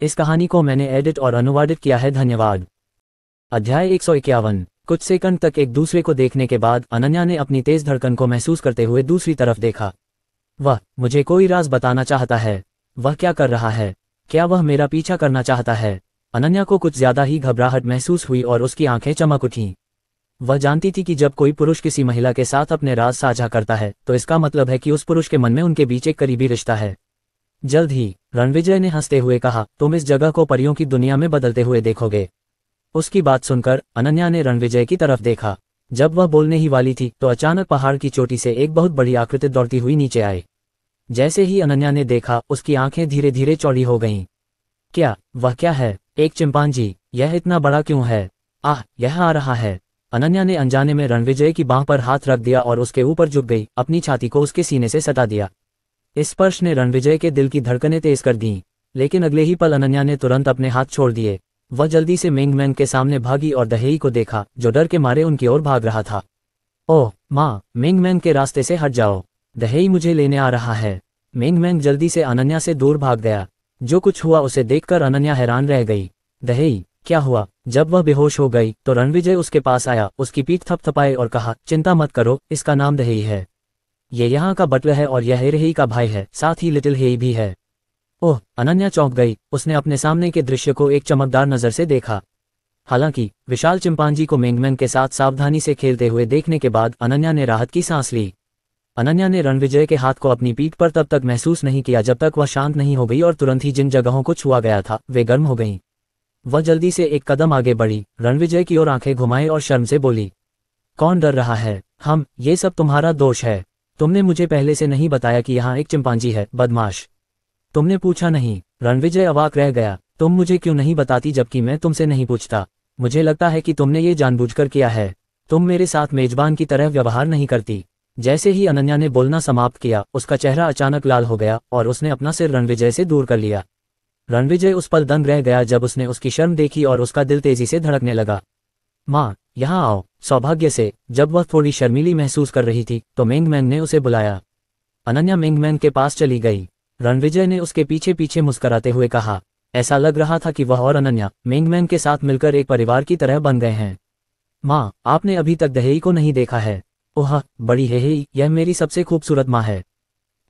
इस कहानी को मैंने एडिट और अनुवादित किया है। धन्यवाद। अध्याय 151। कुछ सेकंड तक एक दूसरे को देखने के बाद अनन्या ने अपनी तेज धड़कन को महसूस करते हुए दूसरी तरफ देखा। वह मुझे कोई राज बताना चाहता है। वह क्या कर रहा है? क्या वह मेरा पीछा करना चाहता है? अनन्या को कुछ ज्यादा ही घबराहट महसूस हुई और उसकी आंखें चमक उठीं। वह जानती थी कि जब कोई पुरुष किसी महिला के साथ अपने राज साझा करता है तो इसका मतलब है कि उस पुरुष के मन में उनके बीच एक करीबी रिश्ता है। जल्द ही, रणविजय ने हंसते हुए कहा, तुम इस जगह को परियों की दुनिया में बदलते हुए देखोगे। उसकी बात सुनकर अनन्या ने रणविजय की तरफ देखा। जब वह बोलने ही वाली थी तो अचानक पहाड़ की चोटी से एक बहुत बड़ी आकृति दौड़ती हुई नीचे आई। जैसे ही अनन्या ने देखा, उसकी आंखें धीरे धीरे चौड़ी हो गईं। क्या वह क्या है? एक चिंपांजी। यह इतना बड़ा क्यों है? आह, यह आ रहा है। अनन्या ने अनजाने में रणविजय की बांह पर हाथ रख दिया और उसके ऊपर झुक गई, अपनी छाती को उसके सीने से सटा दिया। इस स्पर्श ने रणविजय के दिल की धड़कनें तेज कर दीं, लेकिन अगले ही पल अनन्या ने तुरंत अपने हाथ छोड़ दिए। वह जल्दी से मिंगमैन के सामने भागी और दहेई को देखा, जो डर के मारे उनकी ओर भाग रहा था। ओह माँ, मिंगमैन के रास्ते से हट जाओ, दहेई मुझे लेने आ रहा है। मिंगमैन जल्दी से अनन्या से दूर भाग गया। जो कुछ हुआ उसे देखकर अनन्या हैरान रह गई। दहेई, क्या हुआ? जब वह बेहोश हो गई तो रणविजय उसके पास आया, उसकी पीठ थपथपाए और कहा, चिंता मत करो, इसका नाम दहेई है। ये यहाँ का बटलर है और यह हेई का भाई है, साथ ही लिटिल हेई भी है। ओह, अनन्या चौंक गई। उसने अपने सामने के दृश्य को एक चमकदार नजर से देखा। हालांकि विशाल चिंपांजी को मिंगमैन के साथ सावधानी से खेलते हुए देखने के बाद अनन्या ने राहत की सांस ली। अनन्या ने रणविजय के हाथ को अपनी पीठ पर तब तक महसूस नहीं किया जब तक वह शांत नहीं हो गई और तुरंत ही जिन जगहों को छुआ गया था वे गर्म हो गईं। वह जल्दी से एक कदम आगे बढ़ी, रणविजय की ओर आंखें घुमाए और शर्म से बोली, कौन डर रहा है? ये सब तुम्हारा दोष है। तुमने मुझे पहले से नहीं बताया कि यहाँ एक चिंपांजी है, बदमाश। तुमने पूछा नहीं। रणविजय अवाक रह गया। तुम मुझे क्यों नहीं बताती जबकि मैं तुमसे नहीं पूछता? मुझे लगता है कि तुमने ये जानबूझकर किया है। तुम मेरे साथ मेजबान की तरह व्यवहार नहीं करती। जैसे ही अनन्या ने बोलना समाप्त किया, उसका चेहरा अचानक लाल हो गया और उसने अपना सिर रणविजय से दूर कर लिया। रणविजय उस पल दंग रह गया जब उसने उसकी शर्म देखी और उसका दिल तेजी से धड़कने लगा। माँ, यहाँ आओ। सौभाग्य से जब वह थोड़ी शर्मीली महसूस कर रही थी तो मिंगमैन ने उसे बुलाया। अनन्या मिंगमैन के पास चली गई। रणविजय ने उसके पीछे पीछे मुस्कुराते हुए कहा, ऐसा लग रहा था कि वह और अनन्या मिंगमैन के साथ मिलकर एक परिवार की तरह बन गए हैं। माँ, आपने अभी तक दहेई को नहीं देखा है। ओह बड़ी हेई, यह मेरी सबसे खूबसूरत माँ है।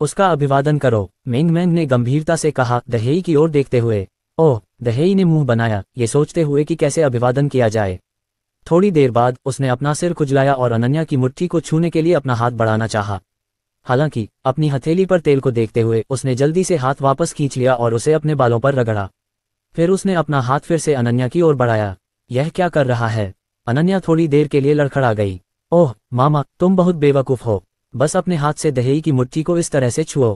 उसका अभिवादन करो, मिंगमैन ने गंभीरता से कहा, दहेई की ओर देखते हुए। ओह, दहेई ने मुंह बनाया, ये सोचते हुए कि कैसे अभिवादन किया जाए। थोड़ी देर बाद उसने अपना सिर खुजलाया और अनन्या की मुट्ठी को छूने के लिए अपना हाथ बढ़ाना चाहा। हालांकि अपनी हथेली पर तेल को देखते हुए उसने जल्दी से हाथ वापस खींच लिया और उसे अपने बालों पर रगड़ा। फिर उसने अपना हाथ फिर से अनन्या की ओर बढ़ाया। यह क्या कर रहा है? अनन्या थोड़ी देर के लिए लड़खड़ा गई। ओह मामा, तुम बहुत बेवकूफ हो। बस अपने हाथ से दहेई की मुट्ठी को इस तरह से छुओ।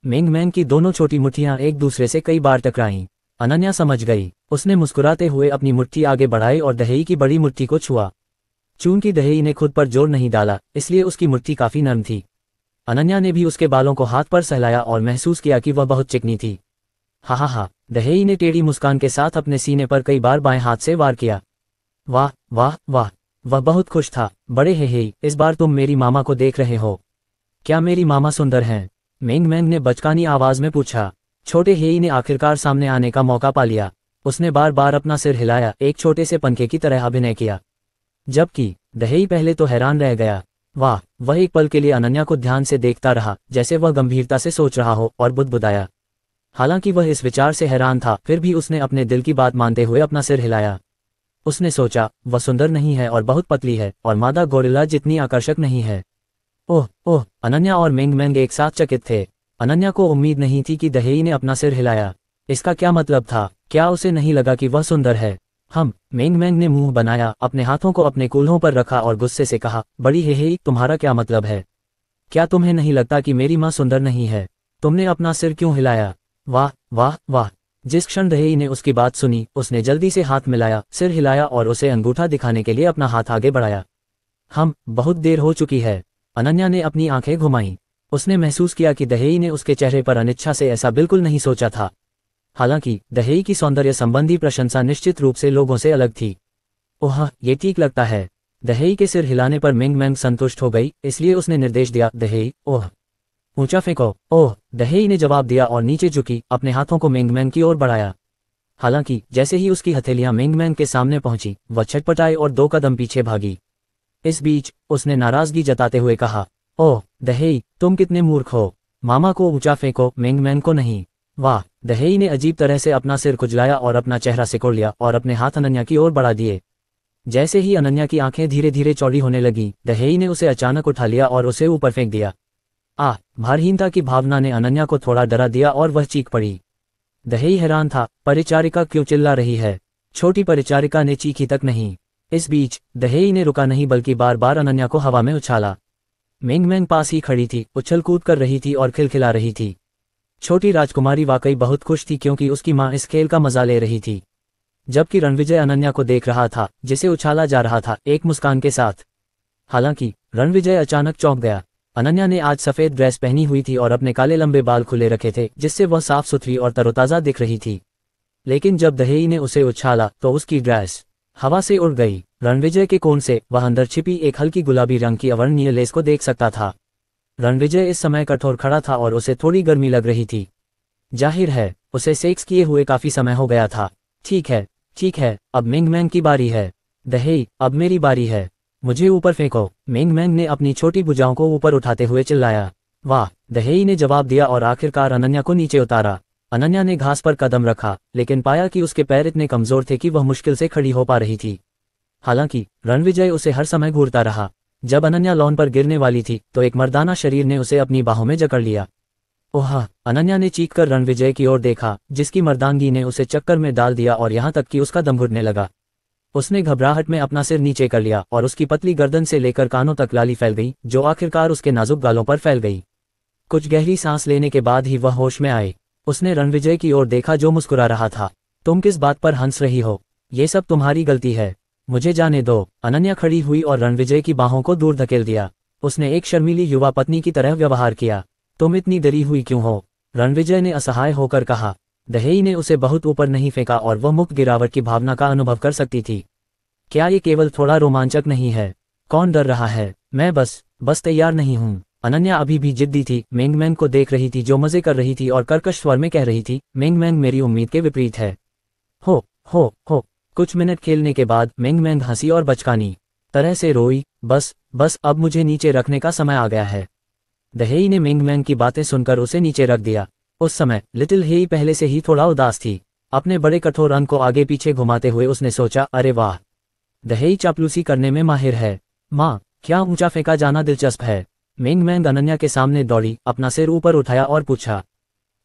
मिंगमैन की दोनों छोटी मुट्ठियां एक दूसरे से कई बार टकराईं। अनन्या समझ गई। उसने मुस्कुराते हुए अपनी मुट्ठी आगे बढ़ाई और दहेई की बड़ी मुट्ठी को छुआ। चूंकि दहेई ने खुद पर जोर नहीं डाला, इसलिए उसकी मुट्ठी काफी नरम थी। अनन्या ने भी उसके बालों को हाथ पर सहलाया और महसूस किया कि वह बहुत चिकनी थी। हा, दहेई ने टेढ़ी मुस्कान के साथ अपने सीने पर कई बार बाएं हाथ से वार किया। वाह वाह वाह, वह बहुत खुश था। बड़े हेई, इस बार तुम मेरी मामा को देख रहे हो। क्या मेरी मामा सुंदर हैं? मिंगमैन ने बचकानी आवाज में पूछा। छोटे हेई ने आखिरकार सामने आने का मौका पा लिया। उसने बार बार अपना सिर हिलाया, एक छोटे से पंखे की तरह अभिनय किया। जबकि दहेई पहले तो हैरान रह गया। वाह, वह एक पल के लिए अनन्या को ध्यान से देखता रहा, जैसे वह गंभीरता से सोच रहा हो, और बुदबुदाया। हालांकि वह इस विचार से हैरान था, फिर भी उसने अपने दिल की बात मानते हुए अपना सिर हिलाया। उसने सोचा, वह सुंदर नहीं है और बहुत पतली है और मादा गोरिल्ला जितनी आकर्षक नहीं है। ओह, अनन्या और मिंगमैन एक साथ चकित थे। अनन्या को उम्मीद नहीं थी कि दहेई ने अपना सिर हिलाया। इसका क्या मतलब था? क्या उसे नहीं लगा कि वह सुंदर है? मिंगमैन ने मुंह बनाया, अपने हाथों को अपने कूल्हों पर रखा और गुस्से से कहा, बड़ी हेई, तुम्हारा क्या मतलब है? क्या तुम्हें नहीं लगता कि मेरी माँ सुंदर नहीं है? तुमने अपना सिर क्यों हिलाया? वाह वाह वाह। जिस क्षण दहेई ने उसकी बात सुनी, उसने जल्दी से हाथ मिलाया, सिर हिलाया और उसे अंगूठा दिखाने के लिए अपना हाथ आगे बढ़ाया। बहुत देर हो चुकी है। अनन्या ने अपनी आंखें घुमाईं। उसने महसूस किया कि दहेई ने उसके चेहरे पर अनिच्छा से ऐसा बिल्कुल नहीं सोचा था। हालांकि दहेई की सौंदर्य संबंधी प्रशंसा निश्चित रूप से लोगों से अलग थी। ओह, ये ठीक लगता है। दहेई के सिर हिलाने पर मिंगमैन संतुष्ट हो गई, इसलिए उसने निर्देश दिया, दहेई, ओह ऊंचा फेंको। ओह, दहेई ने जवाब दिया और नीचे झुकी, अपने हाथों को मिंगमैन की ओर बढ़ाया। हालांकि जैसे ही उसकी हथेलियां मिंगमैन के सामने पहुंची, वह छटपटाई और 2 कदम पीछे भागी। इस बीच उसने नाराजगी जताते हुए कहा, ओह दहेई, तुम कितने मूर्ख हो। मामा को ऊंचा फेंको, मिंगमैन को नहीं। वाह। दहेई ने अजीब तरह से अपना सिर खुजलाया और अपना चेहरा सिकोड़ लिया और अपने हाथ अनन्या की ओर बढ़ा दिए। जैसे ही अनन्या की आंखें धीरे धीरे चौड़ी होने लगी, दहेई ने उसे अचानक उठा लिया और उसे ऊपर फेंक दिया। भारहीनता की भावना ने अनन्या को थोड़ा डरा दिया और वह चीख पड़ी। दहेई हैरान था, परिचारिका क्यों चिल्ला रही है। छोटी परिचारिका ने चीखी तक नहीं। इस बीच दहेई ने रुका नहीं बल्कि बार बार अनन्या को हवा में उछाला। मिंगमैन पास ही खड़ी थी, उछल कूद कर रही थी और खिलखिला रही थी। छोटी राजकुमारी वाकई बहुत खुश थी क्योंकि उसकी मां इस खेल का मजा ले रही थी। जबकि रणविजय अनन्या को देख रहा था जिसे उछाला जा रहा था, एक मुस्कान के साथ। हालांकि रणविजय अचानक चौंक गया। अनन्या ने आज सफेद ड्रेस पहनी हुई थी और अपने काले लंबे बाल खुले रखे थे, जिससे वह साफ सुथरी और तरोताजा दिख रही थी। लेकिन जब दहेई ने उसे उछाला तो उसकी ड्रेस हवा से उड़ गई। रणविजय के कोण से वह अंदर छिपी एक हल्की गुलाबी रंग की अवर्णनीय लेस को देख सकता था। रणविजय इस समय कठोर खड़ा था और उसे थोड़ी गर्मी लग रही थी। जाहिर है उसे सेक्स किए हुए काफी समय हो गया था। ठीक है, अब मिंगमैन की बारी है। दहेई, अब मेरी बारी है, मुझे ऊपर फेंको। मिंगमैन ने अपनी छोटी भुजाओं को ऊपर उठाते हुए चिल्लाया। वाह। दहेई ने जवाब दिया और आखिरकार अनन्या को नीचे उतारा। अनन्या ने घास पर कदम रखा, लेकिन पाया कि उसके पैर इतने कमजोर थे कि वह मुश्किल से खड़ी हो पा रही थी। हालांकि रणविजय उसे हर समय घूरता रहा। जब अनन्या लॉन पर गिरने वाली थी तो एक मर्दाना शरीर ने उसे अपनी बाहों में जकड़ लिया। ओह। अनन्या ने चीखकर रणविजय की ओर देखा, जिसकी मर्दानगी ने उसे चक्कर में डाल दिया और यहाँ तक कि उसका दम घुटने लगा। उसने घबराहट में अपना सिर नीचे कर लिया और उसकी पतली गर्दन से लेकर कानों तक लाली फैल गई, जो आखिरकार उसके नाजुक गालों पर फैल गई। कुछ गहरी सांस लेने के बाद ही वह होश में आए। उसने रणविजय की ओर देखा जो मुस्कुरा रहा था। तुम किस बात पर हंस रही हो? ये सब तुम्हारी गलती है, मुझे जाने दो। अनन्या खड़ी हुई और रणविजय की बाहों को दूर धकेल दिया। उसने एक शर्मीली युवा पत्नी की तरह व्यवहार किया। तुम इतनी डरी हुई क्यों हो? रणविजय ने असहाय होकर कहा। दहेई ने उसे बहुत ऊपर नहीं फेंका और वह मुक्त गिरावट की भावना का अनुभव कर सकती थी। क्या ये केवल थोड़ा रोमांचक नहीं है? कौन डर रहा है? मैं बस तैयार नहीं हूँ। अनन्या अभी भी जिद्दी थी। मिंगमैन को देख रही थी जो मजे कर रही थी और कर्कश स्वर में कह रही थी, मिंगमैन मेरी उम्मीद के विपरीत है। हो। कुछ मिनट खेलने के बाद मिंगमैन हंसी और बचकानी तरह से रोई। बस अब मुझे नीचे रखने का समय आ गया है। दहेई ने मिंगमैन की बातें सुनकर उसे नीचे रख दिया। उस समय लिटिल हेई पहले से ही थोड़ा उदास थी। अपने बड़े कठोर अंग को आगे पीछे घुमाते हुए उसने सोचा, अरे वाह, दहेई चापलूसी करने में माहिर है। माँ, क्या ऊंचा फेंका जाना दिलचस्प है? मिंगमैन अनन्या के सामने दौड़ी, अपना सिर ऊपर उठाया और पूछा।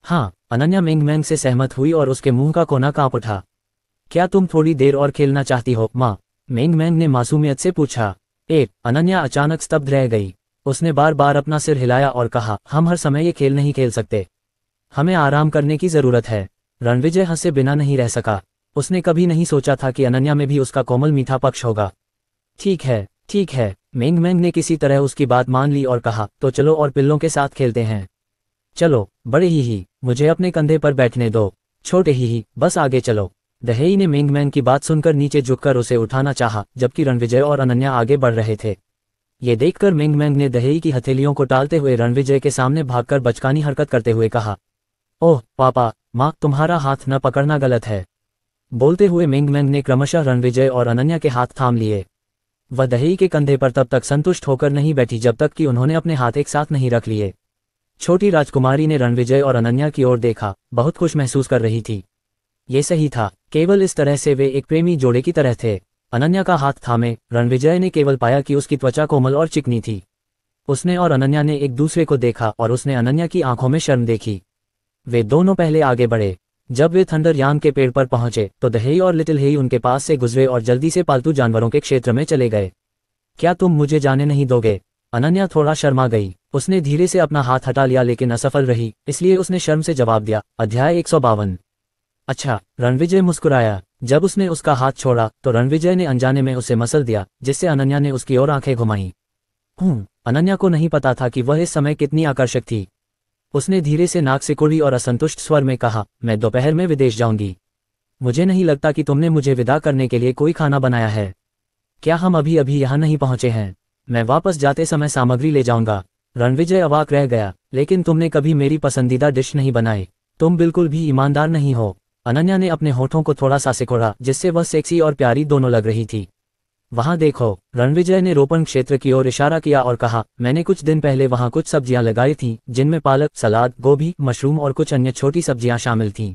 हाँ। अनन्या मिंगमैन से सहमत हुई और उसके मुंह का कोना कांप उठा। क्या तुम थोड़ी देर और खेलना चाहती हो माँ? मिंगमैन ने मासूमियत से पूछा। अनन्या अचानक स्तब्ध रह गई। उसने बार बार अपना सिर हिलाया और कहा, हम हर समय ये खेल नहीं खेल सकते, हमें आराम करने की जरूरत है। रणविजय हंसे बिना नहीं रह सका। उसने कभी नहीं सोचा था कि अनन्या में भी उसका कोमल मीठा पक्ष होगा। ठीक है। मिंगमैन ने किसी तरह उसकी बात मान ली और कहा, तो चलो और पिल्लों के साथ खेलते हैं। चलो, बड़े ही, मुझे अपने कंधे पर बैठने दो। छोटे ही, बस आगे चलो। दहेई ने मिंगमैन की बात सुनकर नीचे झुककर उसे उठाना चाहा, जबकि रणविजय और अनन्या आगे बढ़ रहे थे। ये देखकर मिंगमैन ने दहेई की हथेलियों को टालते हुए रणविजय के सामने भागकर बचकानी हरकत करते हुए कहा, ओह पापा, माँ, तुम्हारा हाथ न पकड़ना गलत है। बोलते हुए मिंगमैन ने क्रमशः रणविजय और अनन्या के हाथ थाम लिए। वह दहेई के कंधे पर तब तक संतुष्ट होकर नहीं बैठी जब तक कि उन्होंने अपने हाथ एक साथ नहीं रख लिए। छोटी राजकुमारी ने रणविजय और अनन्या की ओर देखा, बहुत खुश महसूस कर रही थी। ये सही था, केवल इस तरह से वे एक प्रेमी जोड़े की तरह थे। अनन्या का हाथ थामे रणविजय ने केवल पाया कि उसकी त्वचा कोमल और चिकनी थी। उसने और अनन्या ने एक दूसरे को देखा और उसने अनन्या की आंखों में शर्म देखी। वे दोनों पहले आगे बढ़े। जब वे थंडरयान के पेड़ पर पहुंचे तो दहेई और लिटिल हेई उनके पास से गुजरे और जल्दी से पालतू जानवरों के क्षेत्र में चले गए। क्या तुम मुझे जाने नहीं दोगे? अनन्या थोड़ा शर्मा गई। उसने धीरे से अपना हाथ हटा लिया लेकिन असफल रही, इसलिए उसने शर्म से जवाब दिया। अध्याय 152। अच्छा, रणविजय मुस्कुराया। जब उसने उसका हाथ छोड़ा तो रणविजय ने अनजाने में उसे मसल दिया, जिससे अनन्या ने उसकी ओर आंखें घुमाईं। अनन्या को नहीं पता था कि वह इस समय कितनी आकर्षक थी। उसने धीरे से नाक सिकुड़ी और असंतुष्ट स्वर में कहा, मैं दोपहर में विदेश जाऊंगी। मुझे नहीं लगता कि तुमने मुझे विदा करने के लिए कोई खाना बनाया है। क्या हम अभी अभी यहाँ नहीं पहुंचे हैं? मैं वापस जाते समय सामग्री ले जाऊंगा। रणविजय अवाक रह गया। लेकिन तुमने कभी मेरी पसंदीदा डिश नहीं बनाई। तुम बिल्कुल भी ईमानदार नहीं हो। अनन्या ने अपने होठों को थोड़ा सा सिकोड़ा, जिससे वह सेक्सी और प्यारी दोनों लग रही थी। वहां देखो, रणविजय ने रोपण क्षेत्र की ओर इशारा किया और कहा, मैंने कुछ दिन पहले वहां कुछ सब्जियां लगाई थीं, जिनमें पालक, सलाद, गोभी, मशरूम और कुछ अन्य छोटी सब्जियां शामिल थीं।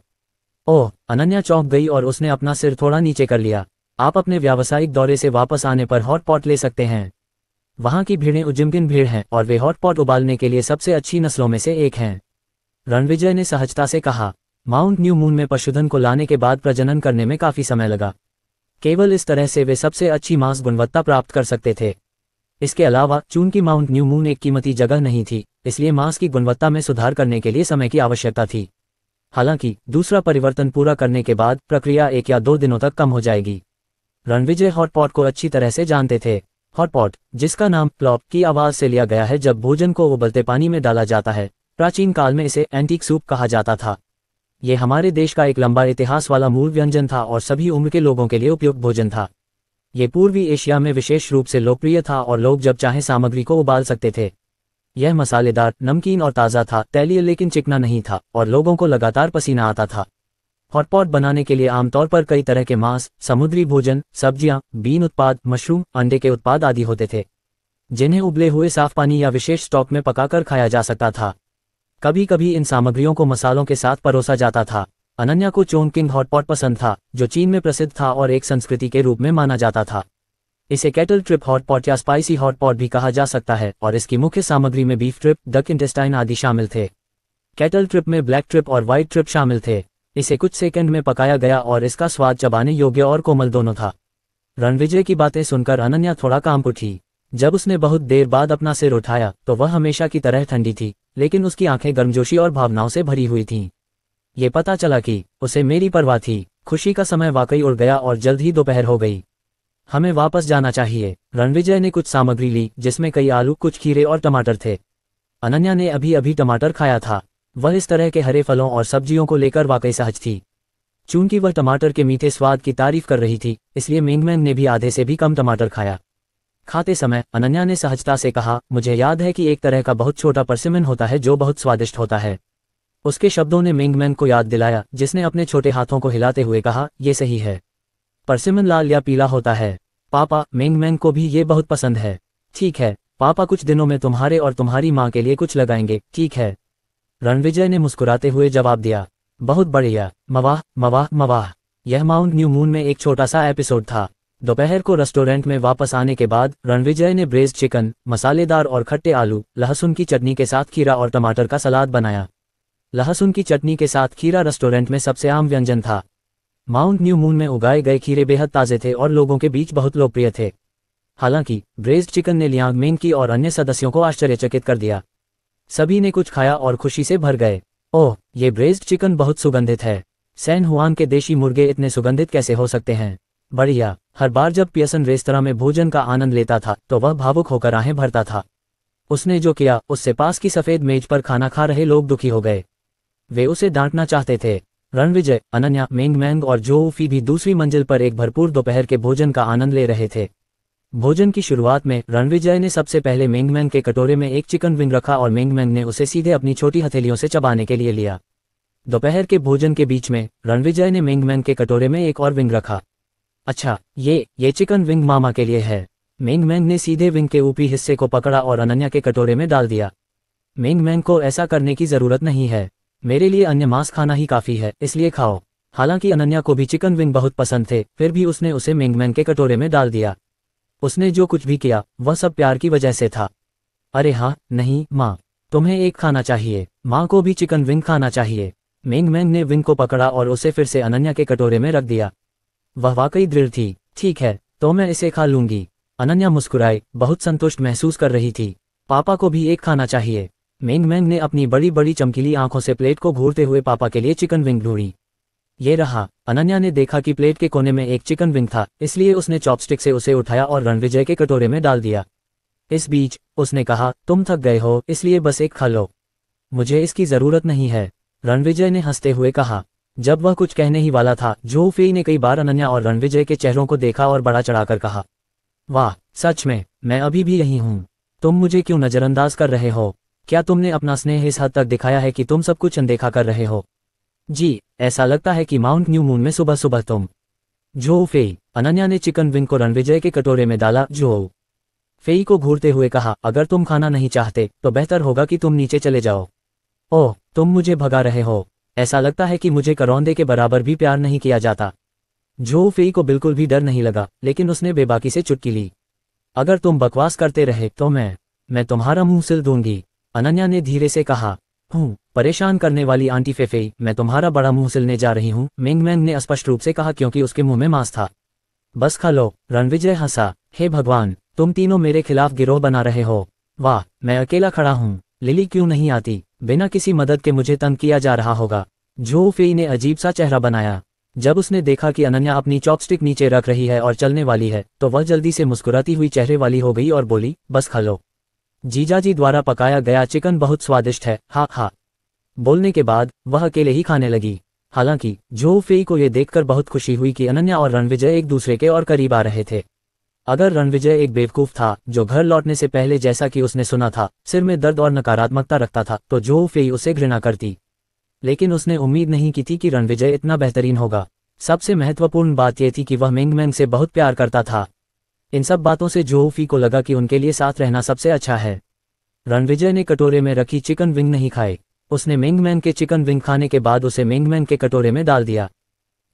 ओह, अनन्या चौंक गई और उसने अपना सिर थोड़ा नीचे कर लिया। आप अपने व्यावसायिक दौरे से वापस आने पर हॉट पॉट ले सकते हैं। वहां की भीड़ें उजिमकिन भीड़ हैं और वे हॉट पॉट उबालने के लिए सबसे अच्छी नस्लों में से एक हैं। रणविजय ने सहजता से कहा, माउंट न्यू मून में पशुधन को लाने के बाद प्रजनन करने में काफी समय लगा। केवल इस तरह से वे सबसे अच्छी मांस गुणवत्ता प्राप्त कर सकते थे। इसके अलावा, चूंकि माउंट न्यू मून एक कीमती जगह नहीं थी, इसलिए मांस की गुणवत्ता में सुधार करने के लिए समय की आवश्यकता थी। हालांकि, दूसरा परिवर्तन पूरा करने के बाद प्रक्रिया 1 या 2 दिनों तक कम हो जाएगी। रणविजय हॉटपॉट को अच्छी तरह से जानते थे। हॉटपॉट, जिसका नाम प्लॉप की आवाज से लिया गया है जब भोजन को उबलते पानी में डाला जाता है, प्राचीन काल में इसे एंटीक सूप कहा जाता था। ये हमारे देश का एक लंबा इतिहास वाला मूल व्यंजन था और सभी उम्र के लोगों के लिए उपयुक्त भोजन था। ये पूर्वी एशिया में विशेष रूप से लोकप्रिय था और लोग जब चाहें सामग्री को उबाल सकते थे। यह मसालेदार, नमकीन और ताज़ा था, तैलीय लेकिन चिकना नहीं था, और लोगों को लगातार पसीना आता था। हॉटपॉट बनाने के लिए आमतौर पर कई तरह के मांस, समुद्री भोजन, सब्जियां, बीन उत्पाद, मशरूम, अंडे के उत्पाद आदि होते थे, जिन्हें उबले हुए साफ पानी या विशेष स्टॉक में पकाकर खाया जा सकता था। कभी कभी इन सामग्रियों को मसालों के साथ परोसा जाता था। अनन्या को चोंगकिंग हॉटपॉट पसंद था, जो चीन में प्रसिद्ध था और एक संस्कृति के रूप में माना जाता था। इसे कैटल ट्रिप हॉटपॉट या स्पाइसी हॉटपॉट भी कहा जा सकता है और इसकी मुख्य सामग्री में बीफ ट्रिप, डक इंटेस्टाइन आदि शामिल थे। कैटल ट्रिप में ब्लैक ट्रिप और व्हाइट ट्रिप शामिल थे। इसे कुछ सेकंड में पकाया गया और इसका स्वाद चबाने योग्य और कोमल दोनों था। रणविजय की बातें सुनकर अनन्या थोड़ा कांप उठी। जब उसने बहुत देर बाद अपना सिर उठाया तो वह हमेशा की तरह ठंडी थी, लेकिन उसकी आंखें गर्मजोशी और भावनाओं से भरी हुई थीं। ये पता चला कि उसे मेरी परवाह थी। खुशी का समय वाकई उड़ गया और जल्द ही दोपहर हो गई। हमें वापस जाना चाहिए। रणविजय ने कुछ सामग्री ली, जिसमें कई आलू, कुछ खीरे और टमाटर थे। अनन्या ने अभी अभी टमाटर खाया था। वह इस तरह के हरे फलों और सब्जियों को लेकर वाकई सहज थी। चूंकि वह टमाटर के मीठे स्वाद की तारीफ कर रही थी, इसलिए मिंगमैन ने भी आधे से भी कम टमाटर खाया। खाते समय अनन्या ने सहजता से कहा, मुझे याद है कि एक तरह का बहुत छोटा परसिमन होता है जो बहुत स्वादिष्ट होता है। उसके शब्दों ने मिंगमैन को याद दिलाया, जिसने अपने छोटे हाथों को हिलाते हुए कहा, ये सही है। परसिमन लाल या पीला होता है। पापा, मिंगमैन को भी ये बहुत पसंद है। ठीक है, पापा कुछ दिनों में तुम्हारे और तुम्हारी माँ के लिए कुछ लगाएंगे, ठीक है? रणविजय ने मुस्कुराते हुए जवाब दिया। बहुत बढ़िया, मवाह मवाह मवाह। यह माउंट न्यू मून में एक छोटा सा एपिसोड था। दोपहर को रेस्टोरेंट में वापस आने के बाद रणविजय ने ब्रेज्ड चिकन, मसालेदार और खट्टे आलू, लहसुन की चटनी के साथ खीरा और टमाटर का सलाद बनाया। लहसुन की चटनी के साथ खीरा रेस्टोरेंट में सबसे आम व्यंजन था। माउंट न्यू मून में उगाए गए खीरे बेहद ताज़े थे और लोगों के बीच बहुत लोकप्रिय थे। हालांकि ब्रेज्ड चिकन ने लियांग मेंकी और अन्य सदस्यों को आश्चर्यचकित कर दिया। सभी ने कुछ खाया और खुशी से भर गए। ओह, ये ब्रेज्ड चिकन बहुत सुगंधित है। सैन हुआन के देशी मुर्गे इतने सुगंधित कैसे हो सकते हैं? बढ़िया। हर बार जब पियर्सन रेस्तरां में भोजन का आनंद लेता था तो वह भावुक होकर आहें भरता था। उसने जो किया, उससे पास की सफेद मेज पर खाना खा रहे लोग दुखी हो गए। वे उसे डांटना चाहते थे। रणविजय, अनन्या, मिंगमैन और जो फी भी दूसरी मंजिल पर एक भरपूर दोपहर के भोजन का आनंद ले रहे थे। भोजन की शुरुआत में रणविजय ने सबसे पहले मिंगमैन के कटोरे में एक चिकन विंग रखा और मिंगमैन ने उसे सीधे अपनी छोटी हथेलियों से चबाने के लिए लिया। दोपहर के भोजन के बीच में रणविजय ने मिंगमैन के कटोरे में एक और विंग रखा। अच्छा, ये चिकन विंग मामा के लिए है। मिंगमैन ने सीधे विंग के ऊपरी हिस्से को पकड़ा और अनन्या के कटोरे में डाल दिया। मिंगमैन को ऐसा करने की जरूरत नहीं है। मेरे लिए अन्य मांस खाना ही काफी है, इसलिए खाओ। हालांकि अनन्या को भी चिकन विंग बहुत पसंद थे, फिर भी उसने उसे मिंगमैन के कटोरे में डाल दिया। उसने जो कुछ भी किया वह सब प्यार की वजह से था। अरे हाँ, नहीं माँ, तुम्हें एक खाना चाहिए। माँ को भी चिकन विंग खाना चाहिए। मिंगमैन ने विंग को पकड़ा और उसे फिर से अनन्या के कटोरे में रख दिया। वह वाकई दृढ़ थी। ठीक है, तो मैं इसे खा लूंगी। अनन्या मुस्कुराई, बहुत संतुष्ट महसूस कर रही थी। पापा को भी एक खाना चाहिए। मिंगमैन ने अपनी बड़ी बड़ी चमकीली आंखों से प्लेट को घूरते हुए पापा के लिए चिकन विंग ढूंढी। ये रहा। अनन्या ने देखा कि प्लेट के कोने में एक चिकन विंग था, इसलिए उसने चॉपस्टिक से उसे उठाया और रणविजय के कटोरे में डाल दिया। इस बीच उसने कहा, तुम थक गए हो, इसलिए बस एक खा लो। मुझे इसकी जरूरत नहीं है, रणविजय ने हंसते हुए कहा। जब वह कुछ कहने ही वाला था, जो फी ने कई बार अनन्या और रणविजय के चेहरों को देखा और बड़ा चढ़ाकर कहा, वाह, सच में, मैं अभी भी यही हूँ। तुम मुझे क्यों नजरअंदाज कर रहे हो? क्या तुमने अपना स्नेह इस हद तक दिखाया है कि तुम सब कुछ अनदेखा कर रहे हो? जी, ऐसा लगता है कि माउंट न्यू मून में सुबह सुबह तुम। जो फेई, अनन्या ने चिकन विंग को रणविजय के कटोरे में डाला। जो फेई को घूरते हुए कहा, अगर तुम खाना नहीं चाहते तो बेहतर होगा कि तुम नीचे चले जाओ। ओह, तुम मुझे भगा रहे हो। ऐसा लगता है कि मुझे करौंदे के बराबर भी प्यार नहीं किया जाता। जो फेई को बिल्कुल भी डर नहीं लगा, लेकिन उसने बेबाकी से चुटकी ली। अगर तुम बकवास करते रहे तो मैं तुम्हारा मुंह सिल दूंगी, अनन्या ने धीरे से कहा। परेशान करने वाली आंटी फेफेई, मैं तुम्हारा बड़ा मुंह सिलने जा रही हूँ, मिंगमैंग ने स्पष्ट रूप से कहा क्योंकि उसके मुंह में मांस था। बस खा लो, रणविजय हंसा। हे भगवान, तुम तीनों मेरे खिलाफ गिरोह बना रहे हो। वाह, मैं अकेला खड़ा हूँ। लिली क्यों नहीं आती? बिना किसी मदद के मुझे तंग किया जा रहा होगा। जो फेई ने अजीब सा चेहरा बनाया। जब उसने देखा कि अनन्या अपनी चॉपस्टिक नीचे रख रही है और चलने वाली है, तो वह जल्दी से मुस्कुराती हुई चेहरे वाली हो गई और बोली, बस खा लो। जीजाजी द्वारा पकाया गया चिकन बहुत स्वादिष्ट है, हा हा। बोलने के बाद वह अकेले ही खाने लगी। हालांकि जो फेई को यह देखकर बहुत खुशी हुई कि अनन्या और रणविजय एक दूसरे के और करीब आ रहे थे। अगर रणविजय एक बेवकूफ था जो घर लौटने से पहले, जैसा कि उसने सुना था, सिर में दर्द और नकारात्मकता रखता था, तो जो फेई उसे घृणा करती। लेकिन उसने उम्मीद नहीं की थी कि रणविजय इतना बेहतरीन होगा। सबसे महत्वपूर्ण बात यह थी कि वह मिंगमैंग से बहुत प्यार करता था। इन सब बातों से जो फी को लगा कि उनके लिए साथ रहना सबसे अच्छा है। रणविजय ने कटोरे में रखी चिकन विंग नहीं खाए। उसने मिंगमैंग के चिकन विंग खाने के बाद उसे मिंगमैंग के कटोरे में डाल दिया।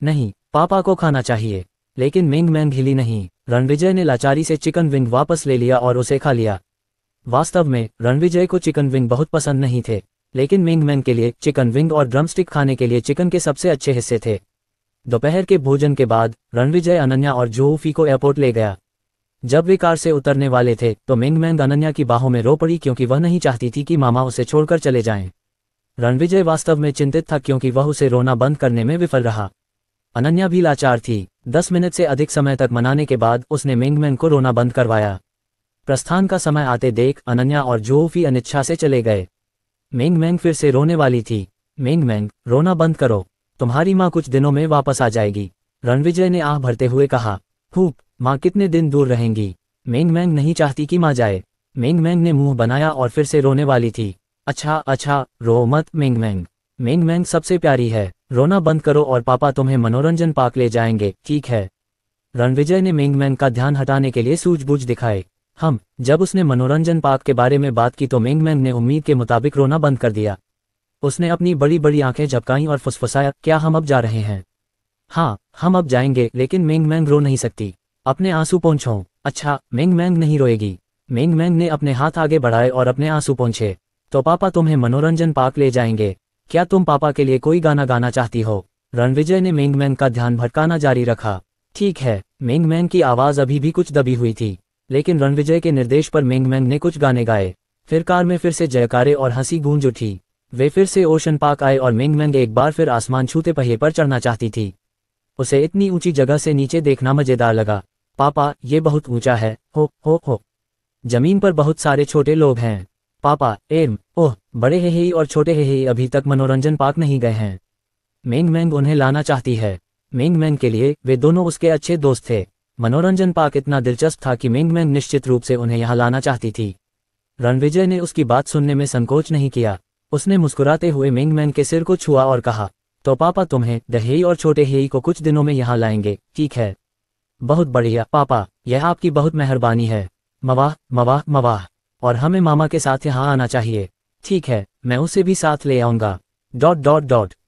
नहीं, पापा को खाना चाहिए। लेकिन मिंगमैंग हिली नहीं। रणविजय ने लाचारी से चिकन विंग वापस ले लिया और उसे खा लिया। वास्तव में रणविजय को चिकन विंग बहुत पसंद नहीं थे, लेकिन मिंगमैंग के लिए चिकन विंग और ड्रमस्टिक खाने के लिए चिकन के सबसे अच्छे हिस्से थे। दोपहर के भोजन के बाद रणविजय अनन्या और जो फी को एयरपोर्ट ले गया। जब वे कार से उतरने वाले थे तो मिंगमैंग अनन्या की बाहों में रो पड़ी क्योंकि वह नहीं चाहती थी कि मामा उसे छोड़कर चले जाएं। रणविजय वास्तव में चिंतित था क्योंकि वह उसे रोना बंद करने में विफल रहा। अनन्या भी लाचार थी। 10 मिनट से अधिक समय तक मनाने के बाद उसने मिंगमैंग को रोना बंद करवाया। प्रस्थान का समय आते देख अनन्या और जो फी अनिच्छा से चले गए। मिंगमैंग फिर से रोने वाली थी। मिंगमैंग, रोना बंद करो, तुम्हारी माँ कुछ दिनों में वापस आ जाएगी, रणविजय ने आह भरते हुए कहा। माँ कितने दिन दूर रहेंगी? मिंगमैंग नहीं चाहती कि माँ जाए। मिंगमैंग ने मुंह बनाया और फिर से रोने वाली थी। अच्छा, रो मत मिंगमैंग। मिंगमैंग सबसे प्यारी है, रोना बंद करो और पापा तुम्हें मनोरंजन पार्क ले जाएंगे, ठीक है? रणविजय ने मिंगमैंग का ध्यान हटाने के लिए सूझबूझ दिखाए। जब उसने मनोरंजन पार्क के बारे में बात की तो मिंगमैंग ने उम्मीद के मुताबिक रोना बंद कर दिया। उसने अपनी बड़ी बड़ी आंखें झपकाईं और फुसफुसाया, क्या हम अब जा रहे हैं? हाँ, हम अब जाएंगे, लेकिन मिंगमैंग रो नहीं सकती। अपने आंसू पोंछो। अच्छा, मिंगमैंग नहीं रोएगी। मिंगमैंग ने अपने हाथ आगे बढ़ाए और अपने आंसू पोंछे। तो पापा तुम्हें मनोरंजन पार्क ले जाएंगे। क्या तुम पापा के लिए कोई गाना गाना चाहती हो? रणविजय ने मिंगमैंग का ध्यान भटकाना जारी रखा। ठीक है। मिंगमैंग की आवाज़ अभी भी कुछ दबी हुई थी, लेकिन रणविजय के निर्देश पर मिंगमैंग ने कुछ गाने गाए। फिर कार में फिर से जयकारे और हंसी गूंज उठी। वे फिर से ओशन पार्क आए और मिंगमैंग एक बार फिर आसमान छूते पहिए पर चढ़ना चाहती थी। उसे इतनी ऊंची जगह से नीचे देखना मजेदार लगा। पापा, ये बहुत ऊंचा है। हो। जमीन पर बहुत सारे छोटे लोग हैं। पापा, ओह, बड़े हेहेई और छोटे हेहेई अभी तक मनोरंजन पार्क नहीं गए हैं। मिंगमैंग उन्हें लाना चाहती है। मिंगमैंग के लिए वे दोनों उसके अच्छे दोस्त थे। मनोरंजन पार्क इतना दिलचस्प था कि मिंगमैंग निश्चित रूप से उन्हें यहाँ लाना चाहती थी। रणविजय ने उसकी बात सुनने में संकोच नहीं किया। उसने मुस्कुराते हुए मिंगमैंग के सिर को छुआ और कहा, तो पापा तुम्हें द हेई और छोटे हेई को कुछ दिनों में यहाँ लाएंगे, ठीक है? बहुत बढ़िया पापा, यह आपकी बहुत मेहरबानी है। मवाह। और हमें मामा के साथ यहाँ आना चाहिए। ठीक है, मैं उसे भी साथ ले आऊँगा। ...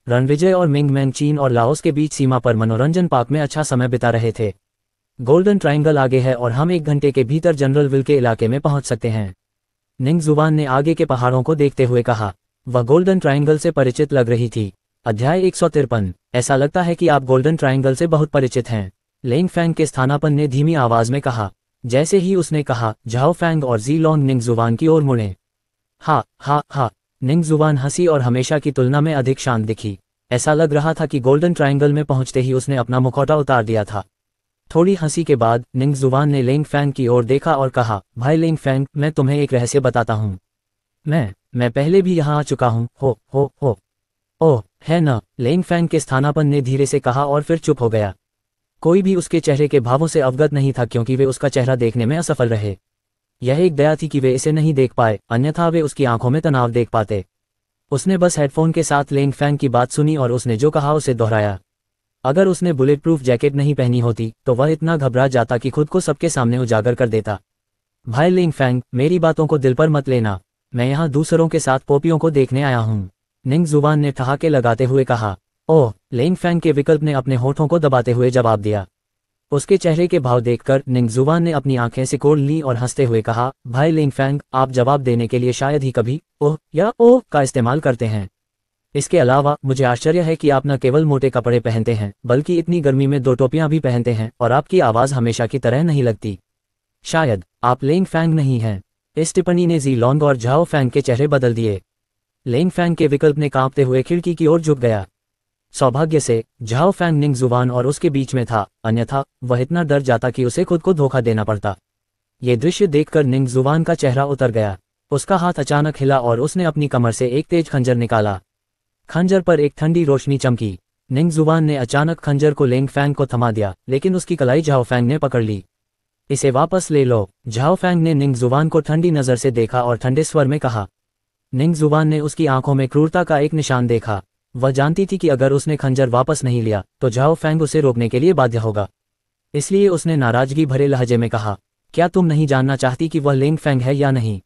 रणविजय और मिंगमैंग चीन और लाओस के बीच सीमा पर मनोरंजन पार्क में अच्छा समय बिता रहे थे। गोल्डन ट्रायंगल आगे है और हम 1 घंटे के भीतर जनरल विल के इलाके में पहुंच सकते हैं, निंगजुवान ने आगे के पहाड़ों को देखते हुए कहा। वह गोल्डन ट्रायंगल से परिचित लग रही थी। अध्याय 153। ऐसा लगता है कि आप गोल्डन ट्रायंगल से बहुत परिचित हैं, लेंग फैंग के स्थानापन्न ने धीमी आवाज में कहा। जैसे ही उसने कहा, झाओ फैंग और जी लोंग निंगजुवान की ओर मुड़े। हा। निंगजुवान हंसी और हमेशा की तुलना में अधिक शांत दिखी। ऐसा लग रहा था कि गोल्डन ट्रायंगल में पहुंचते ही उसने अपना मुखौटा उतार दिया था। थोड़ी हंसी के बाद निंगजुवान ने लेंग फैंग की ओर देखा और कहा, भाई लेंग फैंग, मैं तुम्हें एक रहस्य बताता हूँ। मैं पहले भी यहाँ आ चुका हूँ। हो। ओह, है न? लेंग फैंग के स्थानापन्न ने धीरे से कहा और फिर चुप हो गया। कोई भी उसके चेहरे के भावों से अवगत नहीं था क्योंकि वे उसका चेहरा देखने में असफल रहे। यह एक दया थी कि वे इसे नहीं देख पाए, अन्यथा वे उसकी आंखों में तनाव देख पाते। उसने बस हेडफोन के साथ लेंग फैंग की बात सुनी और उसने जो कहा उसे दोहराया। अगर उसने बुलेट प्रूफ जैकेट नहीं पहनी होती तो वह इतना घबरा जाता कि खुद को सबके सामने उजागर कर देता। भाई लेंग फैंग, मेरी बातों को दिल पर मत लेना, मैं यहाँ दूसरों के साथ पोपियों को देखने आया हूँ, निंग जुबान ने ठहाके लगाते हुए कहा। ओह, लेंग फैंग के विकल्प ने अपने होठों को दबाते हुए जवाब दिया। उसके चेहरे के भाव देखकर निंग जुबान ने अपनी आंखें सिकोड़ ली और हंसते हुए कहा, भाई लेंग फैंग, आप जवाब देने के लिए शायद ही कभी ओह या ओह का इस्तेमाल करते हैं। इसके अलावा मुझे आश्चर्य है कि आप न केवल मोटे कपड़े पहनते हैं बल्कि इतनी गर्मी में 2 टोपियां भी पहनते हैं और आपकी आवाज़ हमेशा की तरह नहीं लगती। शायद आप लेंग फैंग नहीं हैं। इस टिप्पणी ने जी लॉन्ग और झाओ फैंग के चेहरे बदल दिए। लेंग फैंग के विकल्प ने कांपते हुए खिड़की की ओर झुक गया। सौभाग्य से झाओ फैंग निंग जुबान और उसके बीच में था, अन्यथा वह इतना डर जाता कि उसे खुद को धोखा देना पड़ता। ये दृश्य देखकर निंग जुबान का चेहरा उतर गया। उसका हाथ अचानक हिला और उसने अपनी कमर से एक तेज खंजर निकाला। खंजर पर एक ठंडी रोशनी चमकी। निंग जुबान ने अचानक खंजर को लेंग फैंग को थमा दिया, लेकिन उसकी कलाई झाओ फैंग ने पकड़ ली। इसे वापस ले लो। झाओ फैंग ने निंग जुबान को ठंडी नजर से देखा और ठंडे स्वर में कहा। निंग जुबान ने उसकी आंखों में क्रूरता का एक निशान देखा। वह जानती थी कि अगर उसने खंजर वापस नहीं लिया तो झाओ फैंग उसे रोकने के लिए बाध्य होगा। इसलिए उसने नाराजगी भरे लहजे में कहा, क्या तुम नहीं जानना चाहती कि वह लेंग फैंग है या नहीं?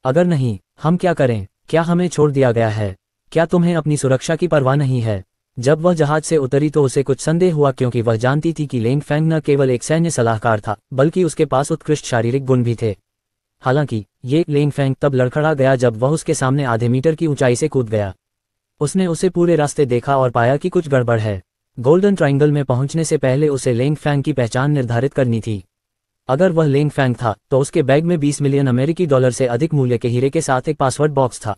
अगर नहीं, हम क्या करें? क्या हमें छोड़ दिया गया है? क्या तुम्हें अपनी सुरक्षा की परवाह नहीं है? जब वह जहाज से उतरी तो उसे कुछ संदेह हुआ, क्योंकि वह जानती थी कि लेंग फैंग न केवल एक सैन्य सलाहकार था बल्कि उसके पास उत्कृष्ट शारीरिक गुण भी थे। हालांकि ये लेंग फैंग तब लड़खड़ा गया जब वह उसके सामने आधे मीटर की ऊंचाई से कूद गया। उसने उसे पूरे रास्ते देखा और पाया कि कुछ गड़बड़ है। गोल्डन ट्रायंगल में पहुंचने से पहले उसे लेंग फैंग की पहचान निर्धारित करनी थी। अगर वह लेंग फैंग था तो उसके बैग में 20 मिलियन अमेरिकी डॉलर से अधिक मूल्य के हीरे के साथ एक पासवर्ड बॉक्स था।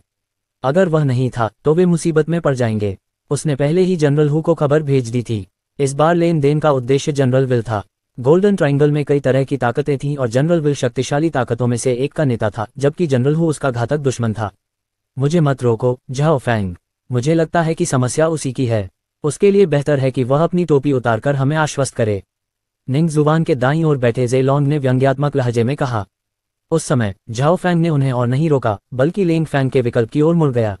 अगर वह नहीं था तो वे मुसीबत में पड़ जाएंगे। उसने पहले ही जनरल हू को खबर भेज दी थी। इस बार लेन देन का उद्देश्य जनरल विल था। गोल्डन ट्रायंगल में कई तरह की ताकतें थीं और जनरल विल शक्तिशाली ताकतों में से एक का नेता था, जबकि जनरल हू उसका घातक दुश्मन था। मुझे मत रोको झाओ फैंग, मुझे लगता है कि समस्या उसी की है। उसके लिए बेहतर है कि वह अपनी टोपी उतारकर हमें आश्वस्त करे, निंग जुबान के दाईं ओर बैठे जे लॉन्ग ने व्यंग्यात्मक लहजे में कहा। उस समय झाओ फैंग ने उन्हें और नहीं रोका बल्कि लेंग फैंग के विकल्प की ओर मुड़ गया।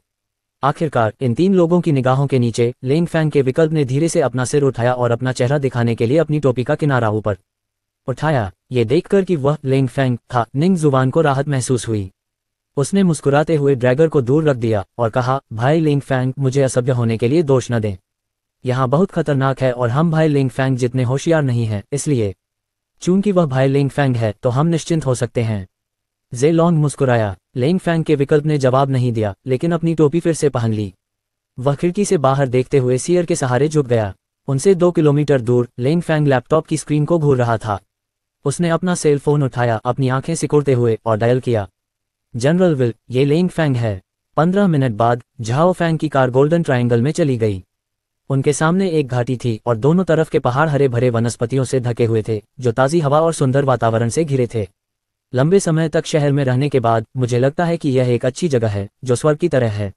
आखिरकार इन 3 लोगों की निगाहों के नीचे लेंग फैंग के विकल्प ने धीरे से अपना सिर उठाया और अपना चेहरा दिखाने के लिए अपनी टोपी का किनारा ऊपर उठाया। ये देखकर कि वह लेंग फैंग था, निंग जुबान को राहत महसूस हुई। उसने मुस्कुराते हुए ड्रैगर को दूर रख दिया और कहा, भाई लेंग फैंग, मुझे असभ्य होने के लिए दोष न दें। यहाँ बहुत खतरनाक है और हम भाई लेंग फैंग जितने होशियार नहीं हैं, इसलिए चूंकि वह भाई लेंग फैंग है तो हम निश्चिंत हो सकते हैं। जे लॉन्ग मुस्कुराया। लेंग फैंग के विकल्प ने जवाब नहीं दिया, लेकिन अपनी टोपी फिर से पहन ली। वह खिड़की से बाहर देखते हुए सियर के सहारे झुक गया। उनसे 2 किलोमीटर दूर लेंग फैंग लैपटॉप की स्क्रीन को घूर रहा था। उसने अपना सेल फोन उठाया, अपनी आंखें सिकुड़ते हुए, और डायल किया। जनरल विल, ये लेंग फैंग है। 15 मिनट बाद झाओ फैंग की कार गोल्डन ट्रायंगल में चली गई। उनके सामने एक घाटी थी और दोनों तरफ के पहाड़ हरे भरे वनस्पतियों से ढके हुए थे, जो ताज़ी हवा और सुंदर वातावरण से घिरे थे। लंबे समय तक शहर में रहने के बाद मुझे लगता है कि यह एक अच्छी जगह है, जो स्वर्ग की तरह है,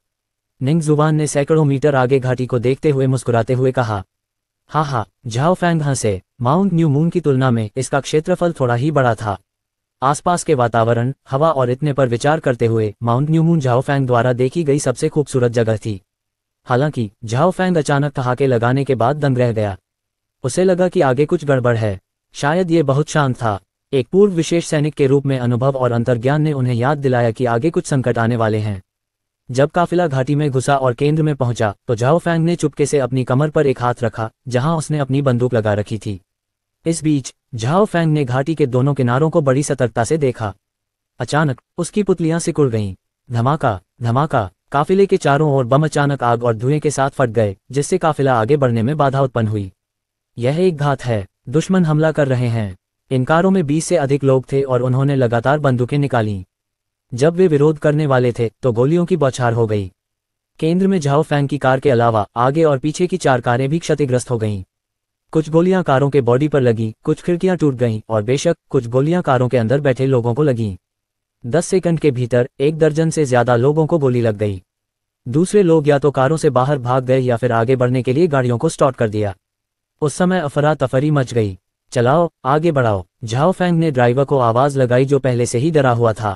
निंग जुबान ने सैकड़ों मीटर आगे घाटी को देखते हुए मुस्कुराते हुए कहा। हाँ, झाओ फैंग हंसे। माउंट न्यू मून की तुलना में इसका क्षेत्रफल थोड़ा ही बड़ा था। आसपास के वातावरण, हवा और इतने पर विचार करते हुए Mount New Moon Zhao Fang द्वारा देखी गई सबसे खूबसूरत जगह थी। हालांकि झाओ फैंग अचानक ठहाके लगाने के बाद दंग रह गया। उसे लगा कि आगे कुछ गड़बड़ है। शायद ये बहुत शांत था। एक पूर्व विशेष सैनिक के रूप में अनुभव और अंतर्ज्ञान ने उन्हें याद दिलाया कि आगे कुछ संकट आने वाले हैं। जब काफिला घाटी में घुसा और केंद्र में पहुंचा तो झाओ फैंग ने चुपके से अपनी कमर पर एक हाथ रखा, जहां उसने अपनी बंदूक लगा रखी थी। इस बीच झाओ फैंग ने घाटी के दोनों किनारों को बड़ी सतर्कता से देखा। अचानक उसकी पुतलियां सिकुड़ गईं। धमाका धमाका, काफिले के चारों ओर बम अचानक आग और धुएं के साथ फट गए, जिससे काफिला आगे बढ़ने में बाधा उत्पन्न हुई। यह एक घात है। दुश्मन हमला कर रहे हैं। इन कारों में 20 से अधिक लोग थे और उन्होंने लगातार बंदूकें निकालीं। जब वे विरोध करने वाले थे तो गोलियों की बौछार हो गई। केंद्र में झाओ फैंग की कार के अलावा आगे और पीछे की 4 कारें भी क्षतिग्रस्त हो गईं। कुछ गोलियां कारों के बॉडी पर लगीं, कुछ खिड़कियां टूट गईं और बेशक कुछ गोलियां कारों के अंदर बैठे लोगों को लगीं। 10 सेकंड के भीतर 1 दर्जन से ज्यादा लोगों को गोली लग गई। दूसरे लोग या तो कारों से बाहर भाग गए या फिर आगे बढ़ने के लिए गाड़ियों को स्टॉप कर दिया। उस समय अफरा तफरी मच गई। चलाओ, आगे बढ़ाओ, झाओ फैंग ने ड्राइवर को आवाज लगाई, जो पहले से ही डरा हुआ था।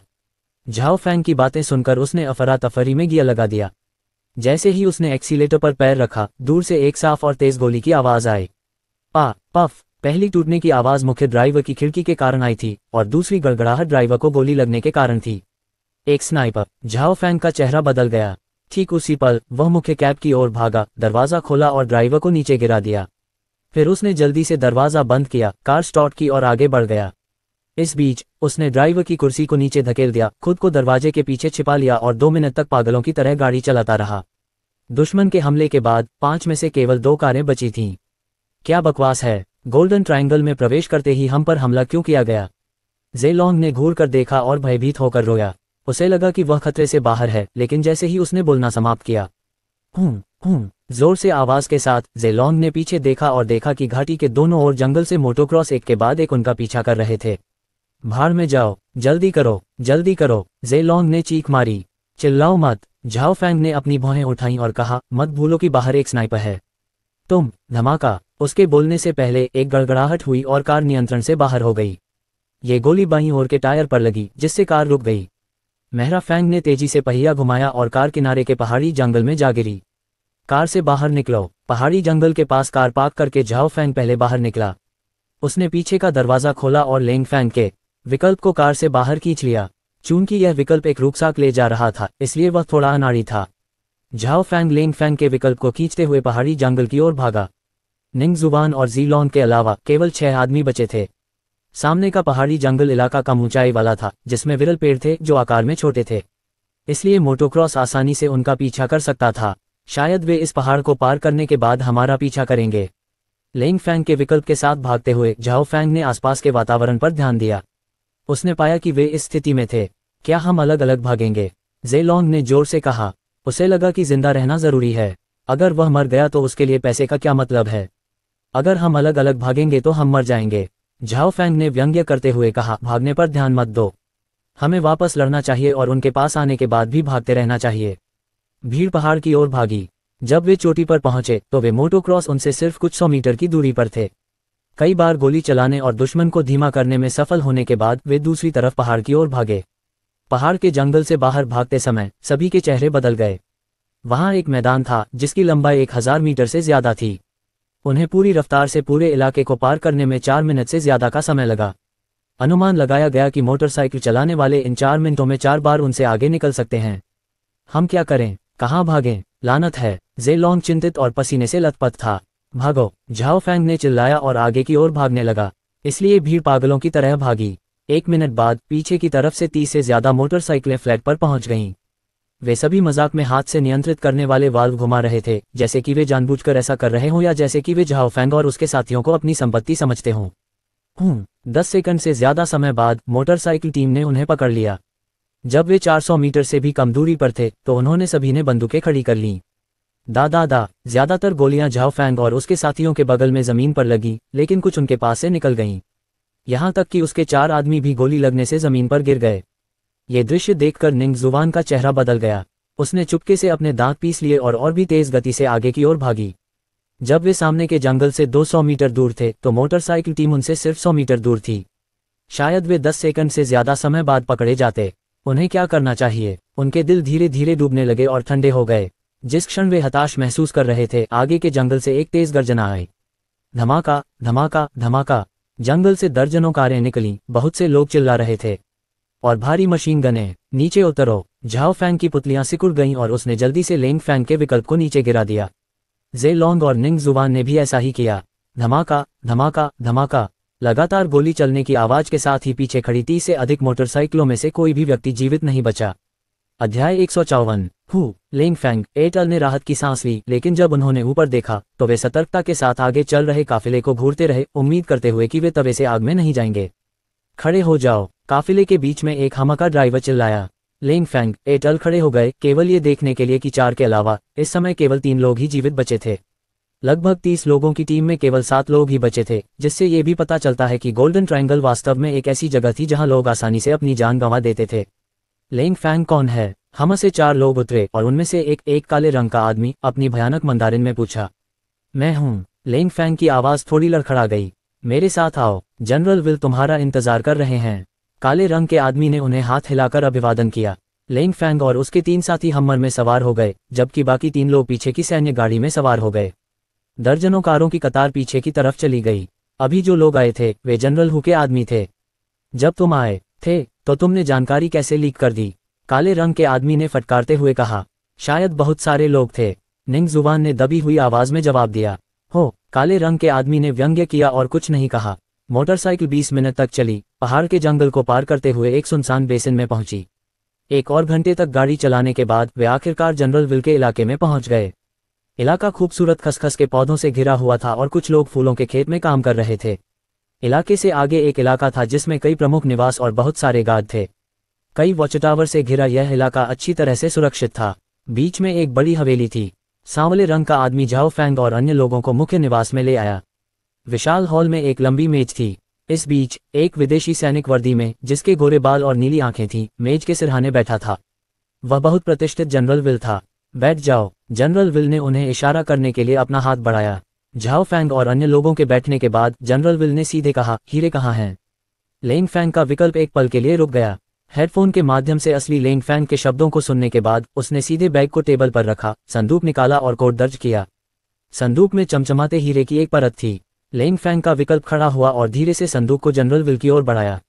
झाओ फैंग की बातें सुनकर उसने अफरा तफरी में गियर लगा दिया। जैसे ही उसने एक्सीलेटर पर पैर रखा, दूर से एक साफ और तेज गोली की आवाज आई। पफ। पहली टूटने की आवाज मुख्य ड्राइवर की खिड़की के कारण आई थी और दूसरी गड़गड़ाहट ड्राइवर को गोली लगने के कारण थी। एक स्नाइपर। झाओ फैंग का चेहरा बदल गया। ठीक उसी पल वह मुख्य कैब की ओर भागा, दरवाजा खोला और ड्राइवर को नीचे गिरा दिया। फिर उसने जल्दी से दरवाजा बंद किया, कार स्टार्ट की और आगे बढ़ गया। इस बीच उसने ड्राइवर की कुर्सी को नीचे धकेल दिया, खुद को दरवाजे के पीछे छिपा लिया और 2 मिनट तक पागलों की तरह गाड़ी चलाता रहा। दुश्मन के हमले के बाद 5 में से केवल 2 कारें बची थीं। क्या बकवास है, गोल्डन ट्रायंगल में प्रवेश करते ही हम पर हमला क्यों किया गया? ज़ेलोंग ने घूर कर देखा और भयभीत होकर रोया। उसे लगा कि वह खतरे से बाहर है, लेकिन जैसे ही उसने बोलना समाप्त किया, जोर से आवाज के साथ ज़ेलोंग ने पीछे देखा और देखा कि घाटी के दोनों ओर जंगल से मोटोक्रॉस एक के बाद एक उनका पीछा कर रहे थे। भाड़ में जाओ, जल्दी करो, जल्दी करो, ज़ेलोंग ने चीख मारी। चिल्लाओ मत, झाओ फैंग ने अपनी भौहें उठाईं और कहा, मत भूलो कि बाहर एक स्नाइपर है। तुम। धमाका। उसके बोलने से पहले एक गड़गड़ाहट हुई और कार नियंत्रण से बाहर हो गई। ये गोली बाईं ओर के टायर पर लगी, जिससे कार रुक गई। मेहरा फैंग ने तेजी से पहिया घुमाया और कार किनारे के पहाड़ी जंगल में जा गिरी। कार से बाहर निकलो। पहाड़ी जंगल के पास कार पार्क करके झाओ फैंग पहले बाहर निकला। उसने पीछे का दरवाजा खोला और लेंग फैंग के विकल्प को कार से बाहर खींच लिया। चूंकि यह विकल्प एक रुकसाक ले जा रहा था, इसलिए वह थोड़ा अनाड़ी था। झाओ फैंग लेंग फैंग के विकल्प को खींचते हुए पहाड़ी जंगल की ओर भागा। निंग जुबान और ज़ीलोंग के अलावा केवल 6 आदमी बचे थे। सामने का पहाड़ी जंगल इलाका कम ऊंचाई वाला था, जिसमें विरल पेड़ थे जो आकार में छोटे थे, इसलिए मोटोक्रॉस आसानी से उनका पीछा कर सकता था। शायद वे इस पहाड़ को पार करने के बाद हमारा पीछा करेंगे। लेंग फैंग के विकल्प के साथ भागते हुए झाओ फैंग ने आसपास के वातावरण पर ध्यान दिया। उसने पाया कि वे इस स्थिति में थे। क्या हम अलग अलग भागेंगे? ज़ेलोंग ने जोर से कहा। उसे लगा कि जिंदा रहना जरूरी है। अगर वह मर गया तो उसके लिए पैसे का क्या मतलब है? अगर हम अलग अलग भागेंगे तो हम मर जाएंगे। झाओ फैंग ने व्यंग्य करते हुए कहा, भागने पर ध्यान मत दो। हमें वापस लड़ना चाहिए और उनके पास आने के बाद भी भागते रहना चाहिए। भीड़ पहाड़ की ओर भागी। जब वे चोटी पर पहुंचे तो वे मोटोक्रॉस उनसे सिर्फ कुछ 100 मीटर की दूरी पर थे। कई बार गोली चलाने और दुश्मन को धीमा करने में सफल होने के बाद वे दूसरी तरफ पहाड़ की ओर भागे। पहाड़ के जंगल से बाहर भागते समय सभी के चेहरे बदल गए। वहां एक मैदान था जिसकी लंबाई 1000 मीटर से ज्यादा थी। उन्हें पूरी रफ्तार से पूरे इलाके को पार करने में 4 मिनट से ज्यादा का समय लगा। अनुमान लगाया गया कि मोटरसाइकिल चलाने वाले इन 4 मिनटों में 4 बार उनसे आगे निकल सकते हैं। हम क्या करें? कहाँ भागें? लानत है। ज़ेलोंग चिंतित और पसीने से लथपथ था। भागो, झाओ फैंग ने चिल्लाया और आगे की ओर भागने लगा। इसलिए भीड़ पागलों की तरह भागी। 1 मिनट बाद पीछे की तरफ से 30 से ज्यादा मोटरसाइकिलें फ्लैट पर पहुंच गईं। वे सभी मजाक में हाथ से नियंत्रित करने वाले वाल्व घुमा रहे थे, जैसे कि वे जानबूझकर ऐसा कर रहे हों या जैसे कि वे झाओ फैंग और उसके साथियों को अपनी संपत्ति समझते हों। 10 सेकंड से ज्यादा समय बाद मोटरसाइकिल टीम ने उन्हें पकड़ लिया। जब वे 400 मीटर से भी कम दूरी पर थे तो उन्होंने सभी ने बंदूकें खड़ी कर लीं। ज्यादातर गोलियां झाओ फैंग और उसके साथियों के बगल में जमीन पर लगी, लेकिन कुछ उनके पास से निकल गईं। यहां तक कि उसके 4 आदमी भी गोली लगने से जमीन पर गिर गए। ये दृश्य देखकर निंग जुबान का चेहरा बदल गया। उसने चुपके से अपने दांत पीस लिए और भी तेज गति से आगे की ओर भागी। जब वे सामने के जंगल से 200 मीटर दूर थे तो मोटरसाइकिल टीम उनसे सिर्फ 100 मीटर दूर थी। शायद वे 10 सेकंड से ज्यादा समय बाद पकड़े जाते। उन्हें क्या करना चाहिए? उनके दिल धीरे धीरे डूबने लगे और ठंडे हो गए। जिस क्षण वे हताश महसूस कर रहे थे, आगे के जंगल से एक तेज गर्जना आई। धमाका, धमाका, धमाका। जंगल से दर्जनों कारें निकलीं, बहुत से लोग चिल्ला रहे थे और भारी मशीन गने। नीचे उतरो। झाओ फैंग की पुतलियां सिकुड़ गईं और उसने जल्दी से लेंग फैंग के विकल्प को नीचे गिरा दिया। ज़ेलोंग और निंग जुबान ने भी ऐसा ही किया। धमाका, धमाका, धमाका। लगातार गोली चलने की आवाज के साथ ही पीछे खड़ी 30 से अधिक मोटरसाइकिलों में से कोई भी व्यक्ति जीवित नहीं बचा। अध्याय 154। लेंग फैंग एटल ने राहत की सांस ली, लेकिन जब उन्होंने ऊपर देखा तो वे सतर्कता के साथ आगे चल रहे काफिले को घूरते रहे, उम्मीद करते हुए कि वे तवे से आग में नहीं जाएंगे। खड़े हो जाओ। काफिले के बीच में एक हमका ड्राइवर चिल्लाया। लेंग फैंग एटल खड़े हो गए, केवल ये देखने के लिए कि 4 के अलावा इस समय केवल 3 लोग ही जीवित बचे थे। लगभग 30 लोगों की टीम में केवल 7 लोग ही बचे थे, जिससे ये भी पता चलता है कि गोल्डन ट्रायंगल वास्तव में एक ऐसी जगह थी जहां लोग आसानी से अपनी जान गंवा देते थे। लेंग फैंग कौन है? हम से 4 लोग उतरे और उनमें से एक काले रंग का आदमी अपनी भयानक मंदारिन में पूछा। मैं हूं। लेंग फैंग की आवाज थोड़ी लड़खड़ा गई। मेरे साथ आओ, जनरल विल तुम्हारा इंतजार कर रहे हैं। काले रंग के आदमी ने उन्हें हाथ हिलाकर अभिवादन किया। लेंग फैंग और उसके 3 साथी हमर में सवार हो गए, जबकि बाकी 3 लोग पीछे की सैन्य गाड़ी में सवार हो गए। दर्जनों कारों की कतार पीछे की तरफ चली गई। अभी जो लोग आए थे वे जनरल हु के आदमी थे। जब तुम आए थे तो तुमने जानकारी कैसे लीक कर दी? काले रंग के आदमी ने फटकारते हुए कहा। शायद बहुत सारे लोग थे, निंग जुबान ने दबी हुई आवाज में जवाब दिया। हो, काले रंग के आदमी ने व्यंग्य किया और कुछ नहीं कहा। मोटरसाइकिल 20 मिनट तक चली, पहाड़ के जंगल को पार करते हुए एक सुनसान बेसिन में पहुंची। 1 और घंटे तक गाड़ी चलाने के बाद वे आखिरकार जनरल विल के इलाके में पहुंच गए। इलाका खूबसूरत खसखस के पौधों से घिरा हुआ था और कुछ लोग फूलों के खेत में काम कर रहे थे। इलाके से आगे एक इलाका था जिसमें कई प्रमुख निवास और बहुत सारे गार्ड थे। कई वॉच टावर से घिरा यह इलाका अच्छी तरह से सुरक्षित था। बीच में एक बड़ी हवेली थी। सांवले रंग का आदमी झाओ फैंग और अन्य लोगों को मुख्य निवास में ले आया। विशाल हॉल में एक लंबी मेज थी। इस बीच एक विदेशी सैनिक वर्दी में, जिसके गोरे बाल और नीली आंखें थीं, मेज के सिरहाने बैठा था। वह बहुत प्रतिष्ठित जनरल विल था। बैठ जाओ। जनरल विल ने उन्हें इशारा करने के लिए अपना हाथ बढ़ाया। झाओ फैंग और अन्य लोगों के बैठने के बाद जनरल विल ने सीधे कहा, हीरे कहाँ हैं? लेंग फैंग का विकल्प एक पल के लिए रुक गया। हेडफोन के माध्यम से असली लेंग फैंग के शब्दों को सुनने के बाद उसने सीधे बैग को टेबल पर रखा, संदूक निकाला और कोड दर्ज किया। संदूक में चमचमाते हीरे की एक परत थी। लेंग फैंग का विकल्प खड़ा हुआ और धीरे से संदूक को जनरल विल की ओर बढ़ाया।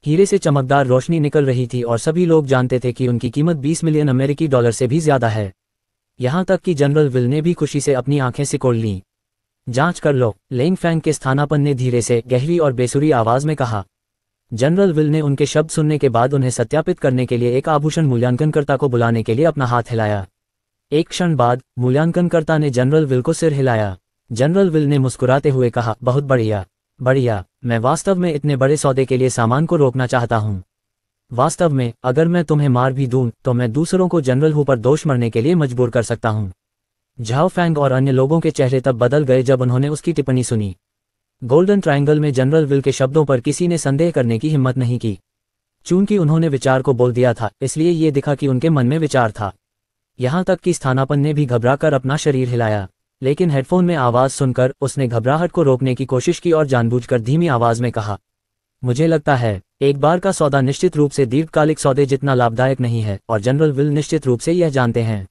हीरे से चमकदार रोशनी निकल रही थी और सभी लोग जानते थे कि उनकी कीमत 20 मिलियन अमेरिकी डॉलर से भी ज्यादा है। यहां तक कि जनरल विल ने भी खुशी से अपनी आंखें सिकोड़ लीं। जांच कर लो, लेंग फैंग के स्थानापन्न ने धीरे से, गहरी और बेसुरी आवाज में कहा। जनरल विल ने उनके शब्द सुनने के बाद उन्हें सत्यापित करने के लिए एक आभूषण मूल्यांकनकर्ता को बुलाने के लिए अपना हाथ हिलाया। एक क्षण बाद मूल्यांकनकर्ता ने जनरल विल को सिर हिलाया। जनरल विल ने मुस्कुराते हुए कहा, बहुत बढ़िया, बढ़िया। मैं वास्तव में इतने बड़े सौदे के लिए सामान को रोकना चाहता हूं। वास्तव में अगर मैं तुम्हें मार भी दूं तो मैं दूसरों को जनरल हु पर दोष मरने के लिए मजबूर कर सकता हूं। झाओ फैंग और अन्य लोगों के चेहरे तब बदल गए जब उन्होंने उसकी टिप्पणी सुनी। गोल्डन ट्रायंगल में जनरल विल के शब्दों पर किसी ने संदेह करने की हिम्मत नहीं की। चूंकि उन्होंने विचार को बोल दिया था, इसलिए ये दिखा कि उनके मन में विचार था। यहां तक कि स्थानापन्न ने भी घबराकर अपना शरीर हिलाया, लेकिन हेडफोन में आवाज सुनकर उसने घबराहट को रोकने की कोशिश की और जानबूझकर धीमी आवाज में कहा, मुझे लगता है एक बार का सौदा निश्चित रूप से दीर्घकालिक सौदे जितना लाभदायक नहीं है और जनरल विल निश्चित रूप से यह जानते हैं।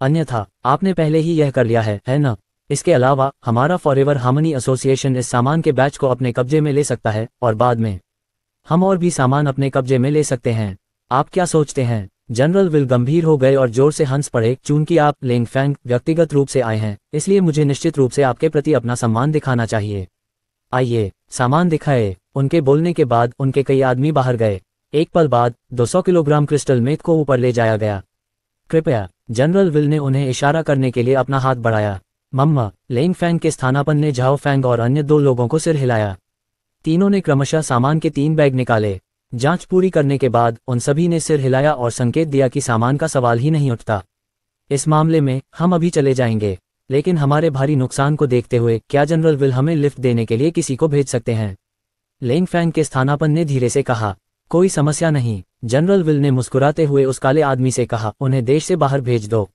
अन्यथा आपने पहले ही यह कर लिया है ना? इसके अलावा हमारा फॉरएवर हार्मनी एसोसिएशन इस सामान के बैच को अपने कब्जे में ले सकता है और बाद में हम और भी सामान अपने कब्जे में ले सकते हैं। आप क्या सोचते हैं? जनरल विल गंभीर हो गए और जोर से हंस पड़े। चूंकि आप लेंग फैंग व्यक्तिगत रूप से आए हैं, इसलिए मुझे निश्चित रूप से आपके प्रति अपना सम्मान दिखाना चाहिए। आइए सामान दिखाए। उनके बोलने के बाद उनके कई आदमी बाहर गए। एक पल बाद 200 किलोग्राम क्रिस्टल मेथ को ऊपर ले जाया गया। कृपया। जनरल विल ने उन्हें इशारा करने के लिए अपना हाथ बढ़ाया। मम्मा। लेंग फैंग के स्थानापन्न ने झाओ फैंग और अन्य 2 लोगों को सिर हिलाया। तीनों ने क्रमशः सामान के 3 बैग निकाले। जांच पूरी करने के बाद उन सभी ने सिर हिलाया और संकेत दिया कि सामान का सवाल ही नहीं उठता। इस मामले में हम अभी चले जाएंगे, लेकिन हमारे भारी नुकसान को देखते हुए क्या जनरल विल हमें लिफ्ट देने के लिए किसी को भेज सकते हैं? लेंग फैंग के स्थानापन्न ने धीरे से कहा। कोई समस्या नहीं। जनरल विल ने मुस्कुराते हुए उस काले आदमी से कहा, उन्हें देश से बाहर भेज दो।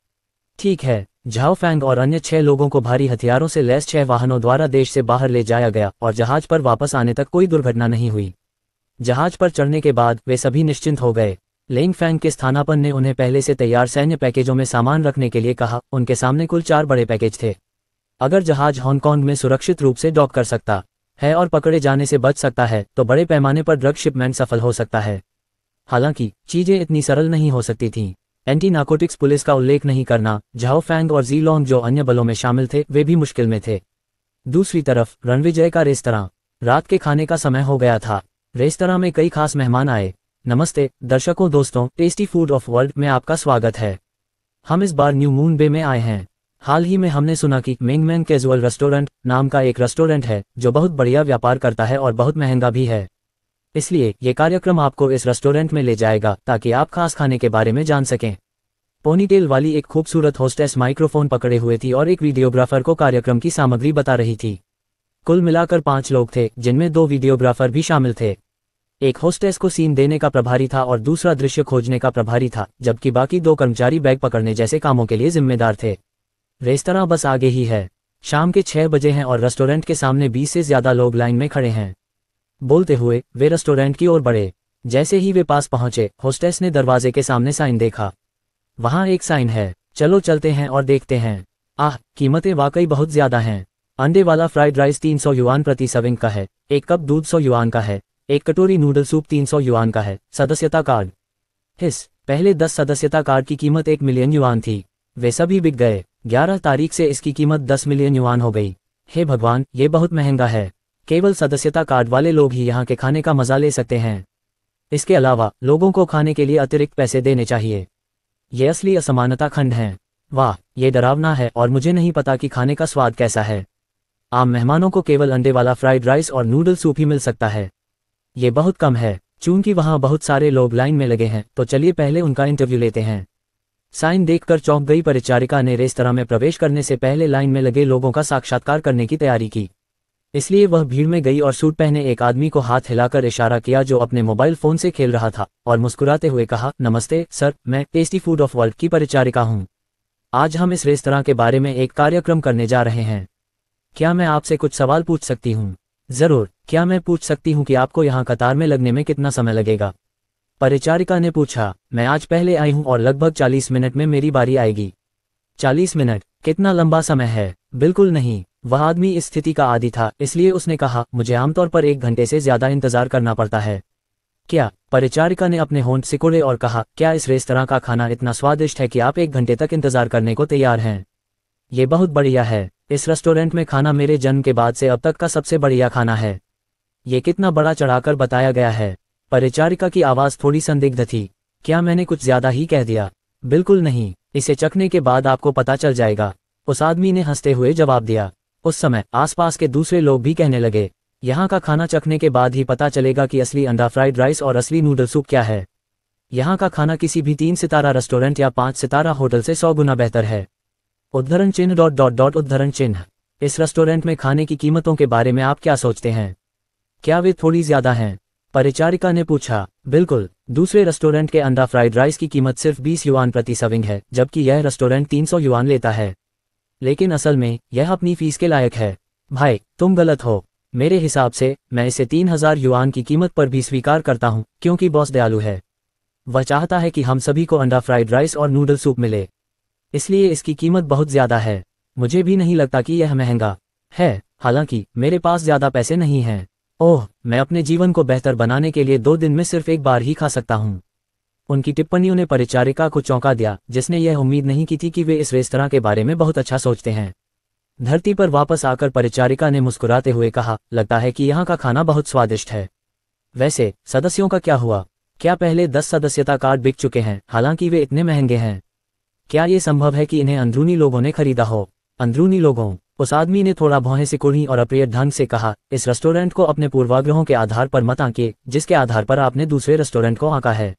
ठीक है। झाओ फैंग और अन्य 6 लोगों को भारी हथियारों से लैस 6 वाहनों द्वारा देश से बाहर ले जाया गया और जहाज पर वापस आने तक कोई दुर्घटना नहीं हुई। जहाज पर चढ़ने के बाद वे सभी निश्चिंत हो गए। लेंग फैंग के स्थानापन्न ने उन्हें पहले से तैयार सैन्य पैकेजों में सामान रखने के लिए कहा। उनके सामने कुल 4 बड़े पैकेज थे। अगर जहाज हांगकांग में सुरक्षित रूप से डॉक कर सकता है और पकड़े जाने से बच सकता है तो बड़े पैमाने पर ड्रग शिपमेंट सफल हो सकता है। हालांकि चीजें इतनी सरल नहीं हो सकती थीं। एंटी नार्कोटिक्स पुलिस का उल्लेख नहीं करना, झाओ फैंग और जी लॉन्ग जो अन्य बलों में शामिल थे वे भी मुश्किल में थे। दूसरी तरफ रणविजय का रेस्तरां। रात के खाने का समय हो गया था। रेस्तरां में कई खास मेहमान आए। नमस्ते दर्शकों, दोस्तों, टेस्टी फूड ऑफ वर्ल्ड में आपका स्वागत है। हम इस बार न्यू मून बे में आए हैं। हाल ही में हमने सुना कि मेंगमैन कैजुअल रेस्टोरेंट नाम का एक रेस्टोरेंट है जो बहुत बढ़िया व्यापार करता है और बहुत महंगा भी है। इसलिए ये कार्यक्रम आपको इस रेस्टोरेंट में ले जाएगा ताकि आप खास खाने के बारे में जान सकें। पोनीटेल वाली एक खूबसूरत होस्टेस माइक्रोफोन पकड़े हुए थी और एक वीडियोग्राफर को कार्यक्रम की सामग्री बता रही थी। कुल मिलाकर 5 लोग थे, जिनमें 2 वीडियोग्राफर भी शामिल थे। एक होस्टेस को सीन देने का प्रभारी था और दूसरा दृश्य खोजने का प्रभारी था, जबकि बाकी 2 कर्मचारी बैग पकड़ने जैसे कामों के लिए जिम्मेदार थे। रेस्तरां बस आगे ही है। शाम के 6 बजे हैं और रेस्टोरेंट के सामने 20 से ज्यादा लोग लाइन में खड़े हैं। बोलते हुए वे रेस्टोरेंट की ओर बढ़े। जैसे ही वे पास पहुंचे, होस्टेस ने दरवाजे के सामने साइन देखा। वहां एक साइन है, चलो चलते हैं और देखते हैं। आह, कीमतें वाकई बहुत ज्यादा हैं। अंडे वाला फ्राइड राइस 300 युआन प्रति सर्विंग का है, एक कप दूध 100 युआन का है, एक कटोरी नूडल सूप 300 युआन का है। सदस्यता कार्ड। पहले 10 सदस्यता कार्ड की कीमत 1 मिलियन युआन थी। वे सभी बिक गए। 11 तारीख से इसकी कीमत 10 मिलियन युआन हो गई। हे भगवान, ये बहुत महंगा है। केवल सदस्यता कार्ड वाले लोग ही यहाँ के खाने का मजा ले सकते हैं। इसके अलावा लोगों को खाने के लिए अतिरिक्त पैसे देने चाहिए। ये असली असमानता खंड हैं। वाह, ये डरावना है और मुझे नहीं पता कि खाने का स्वाद कैसा है। आम मेहमानों को केवल अंडे वाला फ्राइड राइस और नूडल सूप ही मिल सकता है। ये बहुत कम है। चूंकि वहाँ बहुत सारे लोग लाइन में लगे हैं, तो चलिए पहले उनका इंटरव्यू लेते हैं। साइन देखकर चौंक गई परिचारिका ने रेस्तरां में प्रवेश करने से पहले लाइन में लगे लोगों का साक्षात्कार करने की तैयारी की। इसलिए वह भीड़ में गई और सूट पहने एक आदमी को हाथ हिलाकर इशारा किया जो अपने मोबाइल फोन से खेल रहा था, और मुस्कुराते हुए कहा, नमस्ते सर, मैं टेस्टी फूड ऑफ वर्ल्ड की परिचारिका हूँ। आज हम इस रेस्तरां के बारे में एक कार्यक्रम करने जा रहे हैं। क्या मैं आपसे कुछ सवाल पूछ सकती हूँ? जरूर। क्या मैं पूछ सकती हूँ कि आपको यहाँ कतार में लगने में कितना समय लगेगा? परिचारिका ने पूछा। मैं आज पहले आई हूँ और लगभग 40 मिनट में मेरी बारी आएगी। 40 मिनट? कितना लंबा समय है। बिल्कुल नहीं। वह आदमी इस स्थिति का आदी था, इसलिए उसने कहा, मुझे आमतौर पर 1 घंटे से ज्यादा इंतजार करना पड़ता है। क्या? परिचारिका ने अपने होंठ सिकोड़े और कहा, क्या इस रेस्तरां का खाना इतना स्वादिष्ट है कि आप 1 घंटे तक इंतजार करने को तैयार हैं? ये बहुत बढ़िया है। इस रेस्टोरेंट में खाना मेरे जन्म के बाद से अब तक का सबसे बढ़िया खाना है। ये कितना बड़ा चढ़ाकर बताया गया है। परिचारिका की आवाज थोड़ी संदिग्ध थी। क्या मैंने कुछ ज्यादा ही कह दिया? बिल्कुल नहीं, इसे चखने के बाद आपको पता चल जाएगा, उस आदमी ने हंसते हुए जवाब दिया। उस समय आसपास के दूसरे लोग भी कहने लगे, यहाँ का खाना चखने के बाद ही पता चलेगा कि असली अंडा फ्राइड राइस और असली नूडल सूप क्या है। यहाँ का खाना किसी भी 3 सितारा रेस्टोरेंट या 5 सितारा होटल से 100 गुना बेहतर है। उद्धरण चिन्ह उद्धरण चिन्ह। इस रेस्टोरेंट में खाने की कीमतों के बारे में आप क्या सोचते हैं? क्या वे थोड़ी ज्यादा हैं? परिचारिका ने पूछा। बिल्कुल। दूसरे रेस्टोरेंट के अंडा फ्राइड राइस की कीमत सिर्फ 20 युआन प्रति सर्विंग है, जबकि यह रेस्टोरेंट 300 युआन लेता है। लेकिन असल में यह अपनी फीस के लायक है। भाई, तुम गलत हो। मेरे हिसाब से मैं इसे 3000 युआन की कीमत पर भी स्वीकार करता हूँ, क्योंकि बॉस दयालु है। वह चाहता है कि हम सभी को अंडा फ्राइड राइस और नूडल सूप मिले, इसलिए इसकी कीमत बहुत ज्यादा है। मुझे भी नहीं लगता कि यह महंगा है, हालांकि मेरे पास ज्यादा पैसे नहीं हैं। ओह, मैं अपने जीवन को बेहतर बनाने के लिए 2 दिन में सिर्फ 1 बार ही खा सकता हूँ। उनकी टिप्पणियों ने परिचारिका को चौंका दिया, जिसने यह उम्मीद नहीं की थी कि वे इस रेस्तरां के बारे में बहुत अच्छा सोचते हैं। धरती पर वापस आकर परिचारिका ने मुस्कुराते हुए कहा, लगता है कि यहाँ का खाना बहुत स्वादिष्ट है। वैसे सदस्यों का क्या हुआ? क्या पहले 10 सदस्यता कार्ड बिक चुके हैं, हालांकि वे इतने महंगे हैं? क्या ये संभव है कि इन्हें अंदरूनी लोगों ने खरीदा हो? अंदरूनी लोगों? उस आदमी ने थोड़ा भौहें सिकुड़ी और अप्रिय ढंग से कहा, इस रेस्टोरेंट को अपने पूर्वाग्रहों के आधार पर मत आंकिए, जिसके आधार पर आपने दूसरे रेस्टोरेंट को आंका है।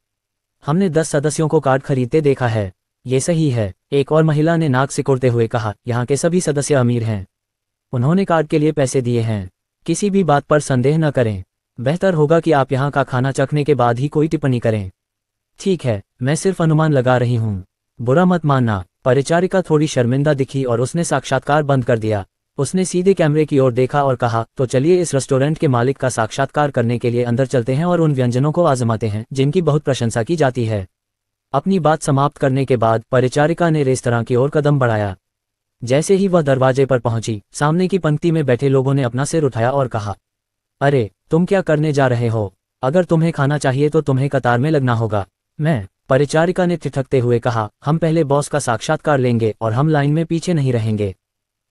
हमने 10 सदस्यों को कार्ड खरीदते देखा है। ये सही है। एक और महिला ने नाक सिकोड़ते हुए कहा, यहाँ के सभी सदस्य अमीर हैं। उन्होंने कार्ड के लिए पैसे दिए हैं। किसी भी बात पर संदेह न करें। बेहतर होगा कि आप यहाँ का खाना चखने के बाद ही कोई टिप्पणी करें। ठीक है, मैं सिर्फ अनुमान लगा रही हूँ। बुरा मत मानना। परिचारिका थोड़ी शर्मिंदा दिखी और उसने साक्षात्कार बंद कर दिया। उसने सीधे कैमरे की ओर देखा और कहा, तो चलिए इस रेस्टोरेंट के मालिक का साक्षात्कार करने के लिए अंदर चलते हैं और उन व्यंजनों को आजमाते हैं जिनकी बहुत प्रशंसा की जाती है। अपनी बात समाप्त करने के बाद परिचारिका ने रेस्तरां की ओर कदम बढ़ाया। जैसे ही वह दरवाजे पर पहुंची, सामने की पंक्ति में बैठे लोगों ने अपना सिर उठाया और कहा, अरे, तुम क्या करने जा रहे हो? अगर तुम्हें खाना चाहिए तो तुम्हें कतार में लगना होगा। मैं? परिचारिका ने ठिठकते हुए कहा, हम पहले बॉस का साक्षात्कार लेंगे और हम लाइन में पीछे नहीं रहेंगे।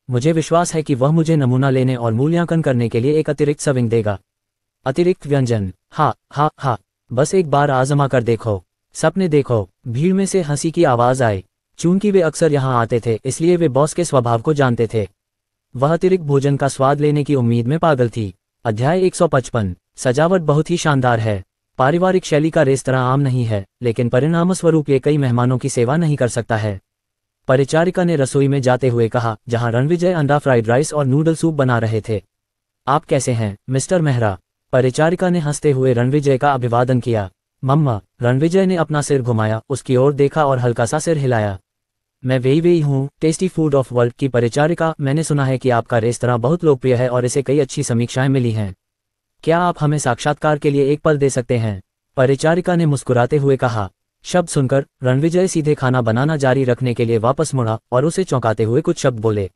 मुझे विश्वास है कि वह मुझे नमूना लेने और मूल्यांकन करने के लिए एक अतिरिक्त सर्विंग देगा। अतिरिक्त व्यंजन? हाँ, बस एक बार आजमा कर देखो। सपने देखो। भीड़ में से हंसी की आवाज आई। चूंकि वे अक्सर यहाँ आते थे, इसलिए वे बॉस के स्वभाव को जानते थे। वह अतिरिक्त भोजन का स्वाद लेने की उम्मीद में पागल थी। अध्याय 155। सजावट बहुत ही शानदार है। पारिवारिक शैली का रेस्तरां आम नहीं है, लेकिन परिणामस्वरूप ये कई मेहमानों की सेवा नहीं कर सकता है। परिचारिका ने रसोई में जाते हुए कहा, जहां रणविजय अंडा फ्राइड राइस और नूडल सूप बना रहे थे। आप कैसे हैं, मिस्टर मेहरा? परिचारिका ने हंसते हुए रणविजय का अभिवादन किया। मम्मा। रणविजय ने अपना सिर घुमाया, उसकी ओर देखा और हल्का सा सिर हिलाया। मैं वेई हूँ, टेस्टी फूड ऑफ वर्ल्ड की परिचारिका। मैंने सुना है कि आपका रेस्तरां बहुत लोकप्रिय है और इसे कई अच्छी समीक्षाएं मिली हैं। क्या आप हमें साक्षात्कार के लिए एक पल दे सकते हैं? परिचारिका ने मुस्कुराते हुए कहा। शब्द सुनकर रणविजय सीधे खाना बनाना जारी रखने के लिए वापस मुड़ा और उसे चौंकाते हुए कुछ शब्द बोले।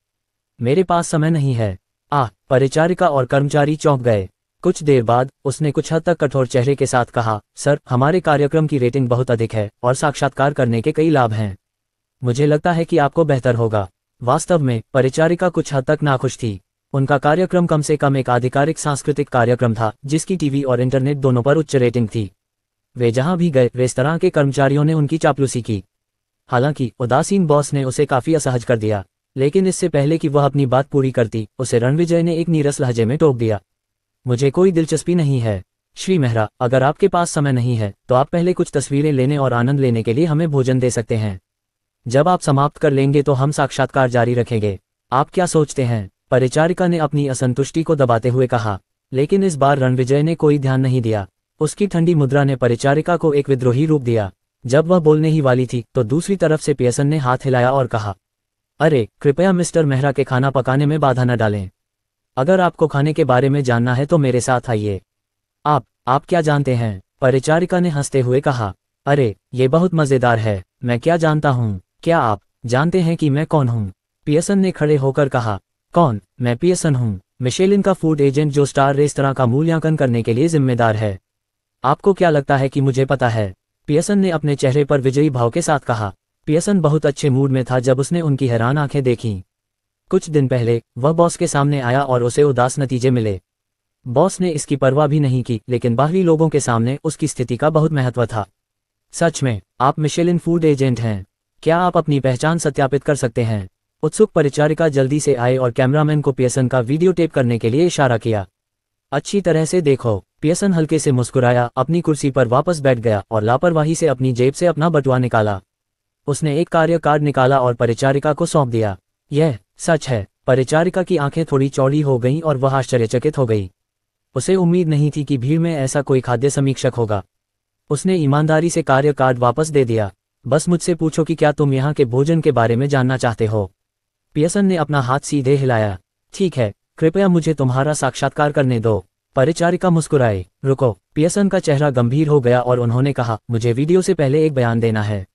मेरे पास समय नहीं है। परिचारिका और कर्मचारी चौंक गए। कुछ देर बाद उसने कुछ हद तक कठोर चेहरे के साथ कहा, सर, हमारे कार्यक्रम की रेटिंग बहुत अधिक है और साक्षात्कार करने के कई लाभ हैं। मुझे लगता है कि आपको बेहतर होगा। वास्तव में परिचारिका कुछ हद तक नाखुश थी। उनका कार्यक्रम कम से कम एक आधिकारिक सांस्कृतिक कार्यक्रम था जिसकी टीवी और इंटरनेट दोनों पर उच्च रेटिंग थी। वे जहां भी गए रेस्तरां के कर्मचारियों ने उनकी चापलूसी की। हालांकि उदासीन बॉस ने उसे काफी असहज कर दिया, लेकिन इससे पहले कि वह अपनी बात पूरी करती, उसे रणविजय ने एक नीरस लहजे में टोक दिया। मुझे कोई दिलचस्पी नहीं है। श्री मेहरा, अगर आपके पास समय नहीं है तो आप पहले कुछ तस्वीरें लेने और आनंद लेने के लिए हमें भोजन दे सकते हैं। जब आप समाप्त कर लेंगे तो हम साक्षात्कार जारी रखेंगे। आप क्या सोचते हैं? परिचारिका ने अपनी असंतुष्टि को दबाते हुए कहा। लेकिन इस बार रणविजय ने कोई ध्यान नहीं दिया। उसकी ठंडी मुद्रा ने परिचारिका को एक विद्रोही रूप दिया। जब वह बोलने ही वाली थी तो दूसरी तरफ से पियर्सन ने हाथ हिलाया और कहा, अरे कृपया मिस्टर मेहरा के खाना पकाने में बाधा न डालें। अगर आपको खाने के बारे में जानना है तो मेरे साथ आइए। आप क्या जानते हैं? परिचारिका ने हंसते हुए कहा। अरे ये बहुत मजेदार है। मैं क्या जानता हूँ? क्या आप जानते हैं कि मैं कौन हूँ? पियर्सन ने खड़े होकर कहा। कौन? मैं पियर्सन हूँ, मिशेलिन का फूड एजेंट जो स्टार रेस्तरां का मूल्यांकन करने के लिए जिम्मेदार है। आपको क्या लगता है कि मुझे पता है? पियर्सन ने अपने चेहरे पर विजयी भाव के साथ कहा। पियर्सन बहुत अच्छे मूड में था जब उसने उनकी हैरान आंखें देखीं। कुछ दिन पहले वह बॉस के सामने आया और उसे उदास नतीजे मिले। बॉस ने इसकी परवाह भी नहीं की, लेकिन बाहरी लोगों के सामने उसकी स्थिति का बहुत महत्व था। सच में आप मिशेलिन फूड एजेंट हैं? क्या आप अपनी पहचान सत्यापित कर सकते हैं? उत्सुक परिचारिका जल्दी से आए और कैमरामैन को पियर्सन का वीडियो टेप करने के लिए इशारा किया। अच्छी तरह से देखो। पियर्सन हल्के से मुस्कुराया, अपनी कुर्सी पर वापस बैठ गया और लापरवाही से अपनी जेब से अपना बटुआ निकाला। उसने एक कार्य कार्ड निकाला और परिचारिका को सौंप दिया। यह सच है। परिचारिका की आंखें थोड़ी चौड़ी हो गईं और वह आश्चर्यचकित हो गई। उसे उम्मीद नहीं थी कि भीड़ में ऐसा कोई खाद्य समीक्षक होगा। उसने ईमानदारी से कार्य कार्ड वापस दे दिया। बस मुझसे पूछो कि क्या तुम यहाँ के भोजन के बारे में जानना चाहते हो? पियर्सन ने अपना हाथ सीधे हिलाया। ठीक है, कृपया मुझे तुम्हारा साक्षात्कार करने दो। परिचारिका मुस्कुराई। रुको। पियर्सन का चेहरा गंभीर हो गया और उन्होंने कहा, मुझे वीडियो से पहले एक बयान देना है।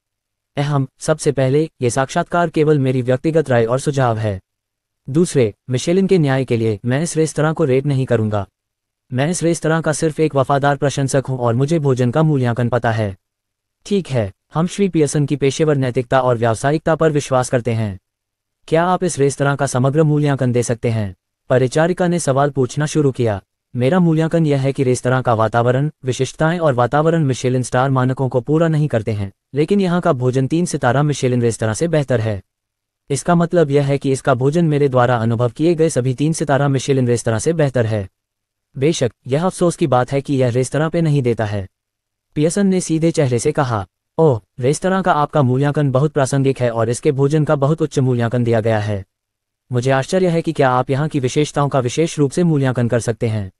सबसे पहले, ये साक्षात्कार केवल मेरी व्यक्तिगत राय और सुझाव है। दूसरे, मिशेलिन के न्याय के लिए मैं इस रेस्तरां को रेट नहीं करूंगा। मैं इस रेस्तरां का सिर्फ एक वफादार प्रशंसक हूं और मुझे भोजन का मूल्यांकन पता है। ठीक है, हम श्री पियर्सन की पेशेवर नैतिकता और व्यावसायिकता पर विश्वास करते हैं। क्या आप इस रेस्तरां का समग्र मूल्यांकन दे सकते हैं? परिचारिका ने सवाल पूछना शुरू किया। मेरा मूल्यांकन यह है कि रेस्तरां का वातावरण, विशिष्टताएं और वातावरण मिशेलिन स्टार मानकों को पूरा नहीं करते हैं, लेकिन यहाँ का भोजन 3 सितारा मिशेलिन रेस्तरां से बेहतर है। इसका मतलब यह है कि इसका भोजन मेरे द्वारा अनुभव किए गए सभी 3 सितारा मिशेलिन रेस्तरां से बेहतर है। बेशक यह अफसोस की बात है कि यह रेस्तरां पे नहीं देता है। पियर्सन ने सीधे चेहरे से कहा। ओह, रेस्तरां का आपका मूल्यांकन बहुत प्रासंगिक है और इसके भोजन का बहुत उच्च मूल्यांकन दिया गया है। मुझे आश्चर्य है कि क्या आप यहाँ की विशेषताओं का विशेष रूप से मूल्यांकन कर सकते हैं।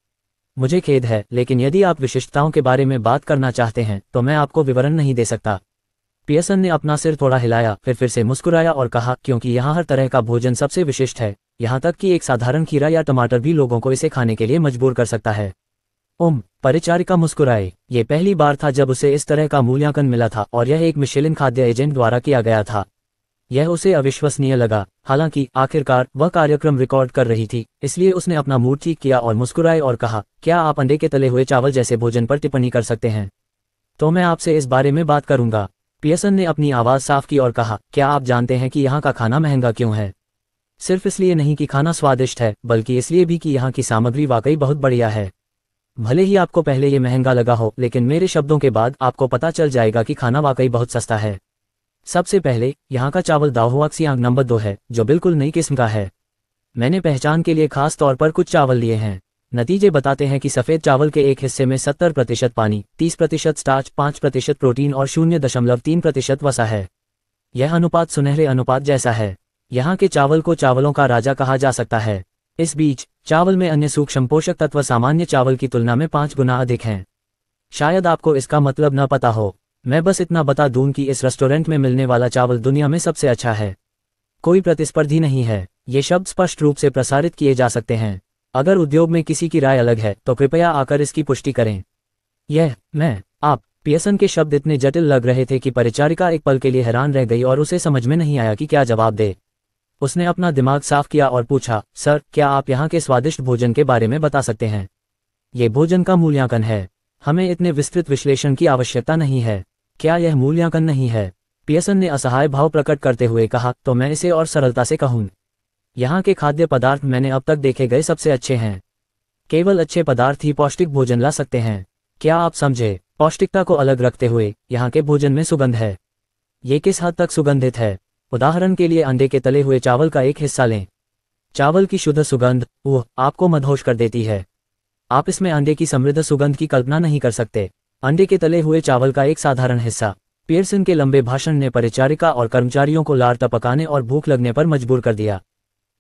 मुझे खेद है, लेकिन यदि आप विशिष्टताओं के बारे में बात करना चाहते हैं तो मैं आपको विवरण नहीं दे सकता। पियर्सन ने अपना सिर थोड़ा हिलाया, फिर से मुस्कुराया और कहा, क्योंकि यहाँ हर तरह का भोजन सबसे विशिष्ट है, यहाँ तक कि एक साधारण खीरा या टमाटर भी लोगों को इसे खाने के लिए मजबूर कर सकता है। परिचारिका मुस्कुराई। ये पहली बार था जब उसे इस तरह का मूल्यांकन मिला था और यह एक मिशेलिन खाद्य एजेंट द्वारा किया गया था। यह उसे अविश्वसनीय लगा। हालांकि आखिरकार वह कार्यक्रम रिकॉर्ड कर रही थी, इसलिए उसने अपना मूड ठीक किया और मुस्कुराए और कहा, क्या आप अंडे के तले हुए चावल जैसे भोजन पर टिप्पणी कर सकते हैं? तो मैं आपसे इस बारे में बात करूंगा। पियर्सन ने अपनी आवाज़ साफ की और कहा, क्या आप जानते हैं कि यहाँ का खाना महंगा क्यों है? सिर्फ इसलिए नहीं कि खाना स्वादिष्ट है, बल्कि इसलिए भी कि यहाँ की सामग्री वाकई बहुत बढ़िया है। भले ही आपको पहले ये महंगा लगा हो, लेकिन मेरे शब्दों के बाद आपको पता चल जाएगा कि खाना वाकई बहुत सस्ता है। सबसे पहले, यहाँ का चावल दाहुआक्सियांग नंबर 2 है, जो बिल्कुल नई किस्म का है। मैंने पहचान के लिए खास तौर पर कुछ चावल लिए हैं। नतीजे बताते हैं कि सफ़ेद चावल के एक हिस्से में 70% पानी, 30% स्टार्च, 5% प्रोटीन और 0.3% वसा है। यह अनुपात सुनहरे अनुपात जैसा है। यहाँ के चावल को चावलों का राजा कहा जा सकता है। इस बीच चावल में अन्य सूक्ष्म पोषक तत्व सामान्य चावल की तुलना में 5 गुना अधिक हैं। शायद आपको इसका मतलब न पता हो। मैं बस इतना बता दूं कि इस रेस्टोरेंट में मिलने वाला चावल दुनिया में सबसे अच्छा है। कोई प्रतिस्पर्धी नहीं है। ये शब्द स्पष्ट रूप से प्रसारित किए जा सकते हैं। अगर उद्योग में किसी की राय अलग है तो कृपया आकर इसकी पुष्टि करें। मैं, आप। पियर्सन के शब्द इतने जटिल लग रहे थे कि परिचारिका एक पल के लिए हैरान रह गई और उसे समझ में नहीं आया कि क्या जवाब दे। उसने अपना दिमाग साफ किया और पूछा, सर, क्या आप यहाँ के स्वादिष्ट भोजन के बारे में बता सकते हैं? ये भोजन का मूल्यांकन है। हमें इतने विस्तृत विश्लेषण की आवश्यकता नहीं है। क्या यह मूल्यांकन नहीं है? पियर्सन ने असहाय भाव प्रकट करते हुए कहा, तो मैं इसे और सरलता से कहूँ। यहाँ के खाद्य पदार्थ मैंने अब तक देखे गए सबसे अच्छे हैं। केवल अच्छे पदार्थ ही पौष्टिक भोजन ला सकते हैं। क्या आप समझे? पौष्टिकता को अलग रखते हुए यहाँ के भोजन में सुगंध है। ये किस हद तक सुगंधित है? उदाहरण के लिए अंडे के तले हुए चावल का एक हिस्सा लें। चावल की शुद्ध सुगंध आपको मदहोश कर देती है। आप इसमें अंडे की समृद्ध सुगंध की कल्पना नहीं कर सकते। अंडे के तले हुए चावल का एक साधारण हिस्सा। पियर्सन के लंबे भाषण ने परिचारिका और कर्मचारियों को लार टपकाने और भूख लगने पर मजबूर कर दिया।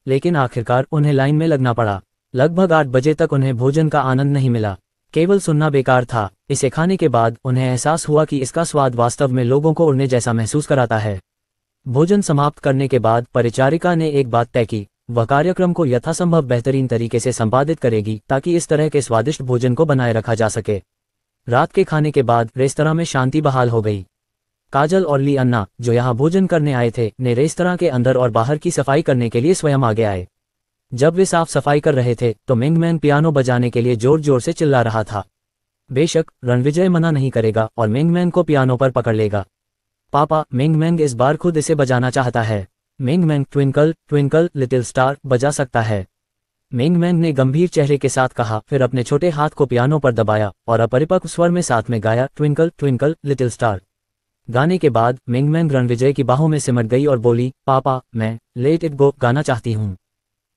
लेकिन आखिरकार उन्हें लाइन में लगना पड़ा। लगभग 8 बजे तक उन्हें भोजन का आनंद नहीं मिला। केवल सुनना बेकार था। इसे खाने के बाद उन्हें एहसास हुआ कि इसका स्वाद वास्तव में लोगों को उड़ने जैसा महसूस कराता है। भोजन समाप्त करने के बाद परिचारिका ने एक बात तय की, वह कार्यक्रम को यथासंभव बेहतरीन तरीके से संपादित करेगी ताकि इस तरह के स्वादिष्ट भोजन को बनाए रखा जा सके। रात के खाने के बाद रेस्तरां में शांति बहाल हो गई। काजल और ली अन्ना, जो यहाँ भोजन करने आए थे, ने रेस्तरां के अंदर और बाहर की सफाई करने के लिए स्वयं आगे आए। जब वे साफ सफाई कर रहे थे तो मिंगमैन पियानो बजाने के लिए जोर जोर से चिल्ला रहा था। बेशक रणविजय मना नहीं करेगा और मिंगमैन को पियानो पर पकड़ लेगा। पापा, मिंगमैन इस बार खुद इसे बजाना चाहता है। मिंगमैन ट्विंकल ट्विंकल लिटिल स्टार बजा सकता है। मिंगमैन ने गंभीर चेहरे के साथ कहा, फिर अपने छोटे हाथ को पियानो पर दबाया और अपरिपक्व स्वर में साथ में गाया, ट्विंकल ट्विंकल लिटिल स्टार। गाने के बाद मिंगमैन रणविजय की बाहों में सिमट गई और बोली, पापा, मैं लेट इट गो गाना चाहती हूँ।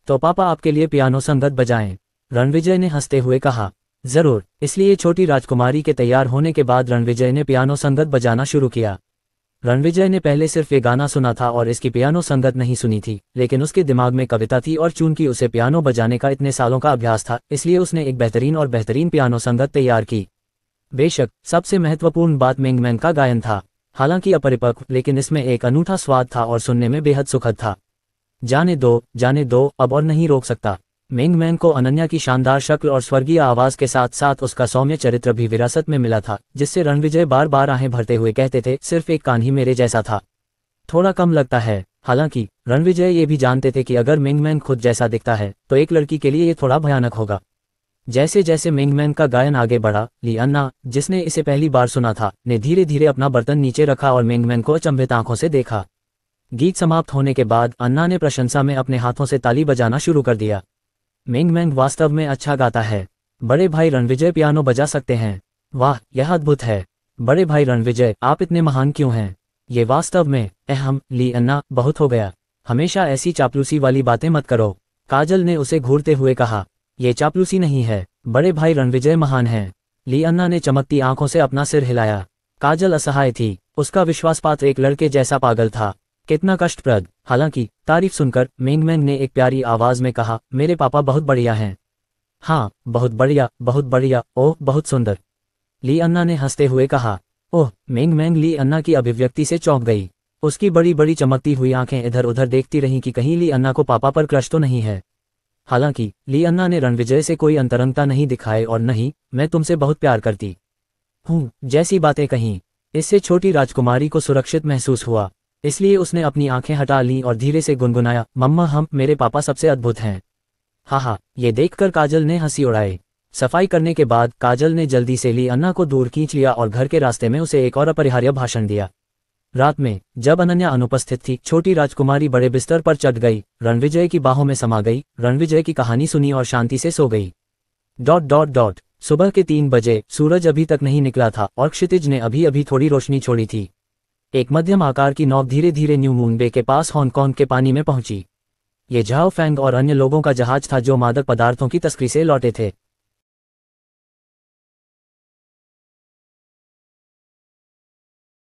तो पापा आपके लिए पियानो संगत बजाएं। रणविजय ने हंसते हुए कहा, जरूर। इसलिए छोटी राजकुमारी के तैयार होने के बाद रणविजय ने पियानो संगत बजाना शुरू किया। रणविजय ने पहले सिर्फ ये गाना सुना था और इसकी पियानो संगत नहीं सुनी थी, लेकिन उसके दिमाग में कविता थी और चूंकि उसे पियानो बजाने का इतने सालों का अभ्यास था, इसलिए उसने एक बेहतरीन और बेहतरीन पियानो संगत तैयार की। बेशक सबसे महत्वपूर्ण बात मिंगमैन का गायन था। हालांकि अपरिपक्व, लेकिन इसमें एक अनूठा स्वाद था और सुनने में बेहद सुखद था। जाने दो, अब और नहीं रोक सकता। मिंगमैन को अनन्या की शानदार शक्ल और स्वर्गीय आवाज के साथ साथ उसका सौम्य चरित्र भी विरासत में मिला था, जिससे रणविजय बार बार आहें भरते हुए कहते थे, सिर्फ एक कान ही मेरे जैसा था। थोड़ा कम लगता है। हालांकि रणविजय ये भी जानते थे कि अगर मिंगमैन खुद जैसा दिखता है तो एक लड़की के लिए ये थोड़ा भयानक होगा। जैसे जैसे मिंगमैन का गायन आगे बढ़ा, ली अन्ना, जिसने इसे पहली बार सुना था, ने धीरे धीरे अपना बर्तन नीचे रखा और मिंगमैन को अचंभित आंखों से देखा। गीत समाप्त होने के बाद अन्ना ने प्रशंसा में अपने हाथों से ताली बजाना शुरू कर दिया। मिंगमैन वास्तव में अच्छा गाता है। बड़े भाई रणविजय पियानो बजा सकते हैं। वाह, यह अद्भुत है। बड़े भाई रणविजय, आप इतने महान क्यों हैं? ये वास्तव में अहम। ली अन्ना, बहुत हो गया। हमेशा ऐसी चापलूसी वाली बातें मत करो। काजल ने उसे घूरते हुए कहा। ये चापलूसी नहीं है, बड़े भाई रणविजय महान हैं। ली अन्ना ने चमकती आंखों से अपना सिर हिलाया। काजल असहाय थी। उसका विश्वासपात्र एक लड़के जैसा पागल था। कितना कष्टप्रद। हालांकि तारीफ सुनकर मिंगमैन ने एक प्यारी आवाज में कहा, मेरे पापा बहुत बढ़िया हैं। हाँ, बहुत बढ़िया, बहुत बढ़िया, ओह बहुत सुंदर। ली अन्ना ने हंसते हुए कहा। ओह, मिंगमैन ली अन्ना की अभिव्यक्ति से चौंक गई। उसकी बड़ी बड़ी चमकती हुई आंखें इधर उधर देखती रहीं कि कहीं ली अन्ना को पापा पर क्रश तो नहीं है। हालांकि ली अन्ना ने रणविजय से कोई अंतरंगता नहीं दिखाए और नहीं, मैं तुमसे बहुत प्यार करती हूँ जैसी बातें कहीं। इससे छोटी राजकुमारी को सुरक्षित महसूस हुआ, इसलिए उसने अपनी आंखें हटा लीं और धीरे से गुनगुनाया, मम्मा, मेरे पापा सबसे अद्भुत हैं। हाँ, ये देखकर काजल ने हंसी उड़ाई। सफाई करने के बाद काजल ने जल्दी से ली अन्ना को दूर खींच लिया और घर के रास्ते में उसे एक और अपरिहार्य भाषण दिया। रात में जब अनन्या अनुपस्थित थी, छोटी राजकुमारी बड़े बिस्तर पर चढ़ गई, रणविजय की बाहों में समा गई, रणविजय की कहानी सुनी और शांति से सो गई। ... सुबह के 3 बजे सूरज अभी तक नहीं निकला था और क्षितिज ने अभी अभी थोड़ी रोशनी छोड़ी थी। एक मध्यम आकार की नौक धीरे धीरे न्यू मून बे के पास हांगकांग के पानी में पहुंची। ये झाओ फैंग और अन्य लोगों का जहाज था जो मादक पदार्थों की तस्करी से लौटे थे।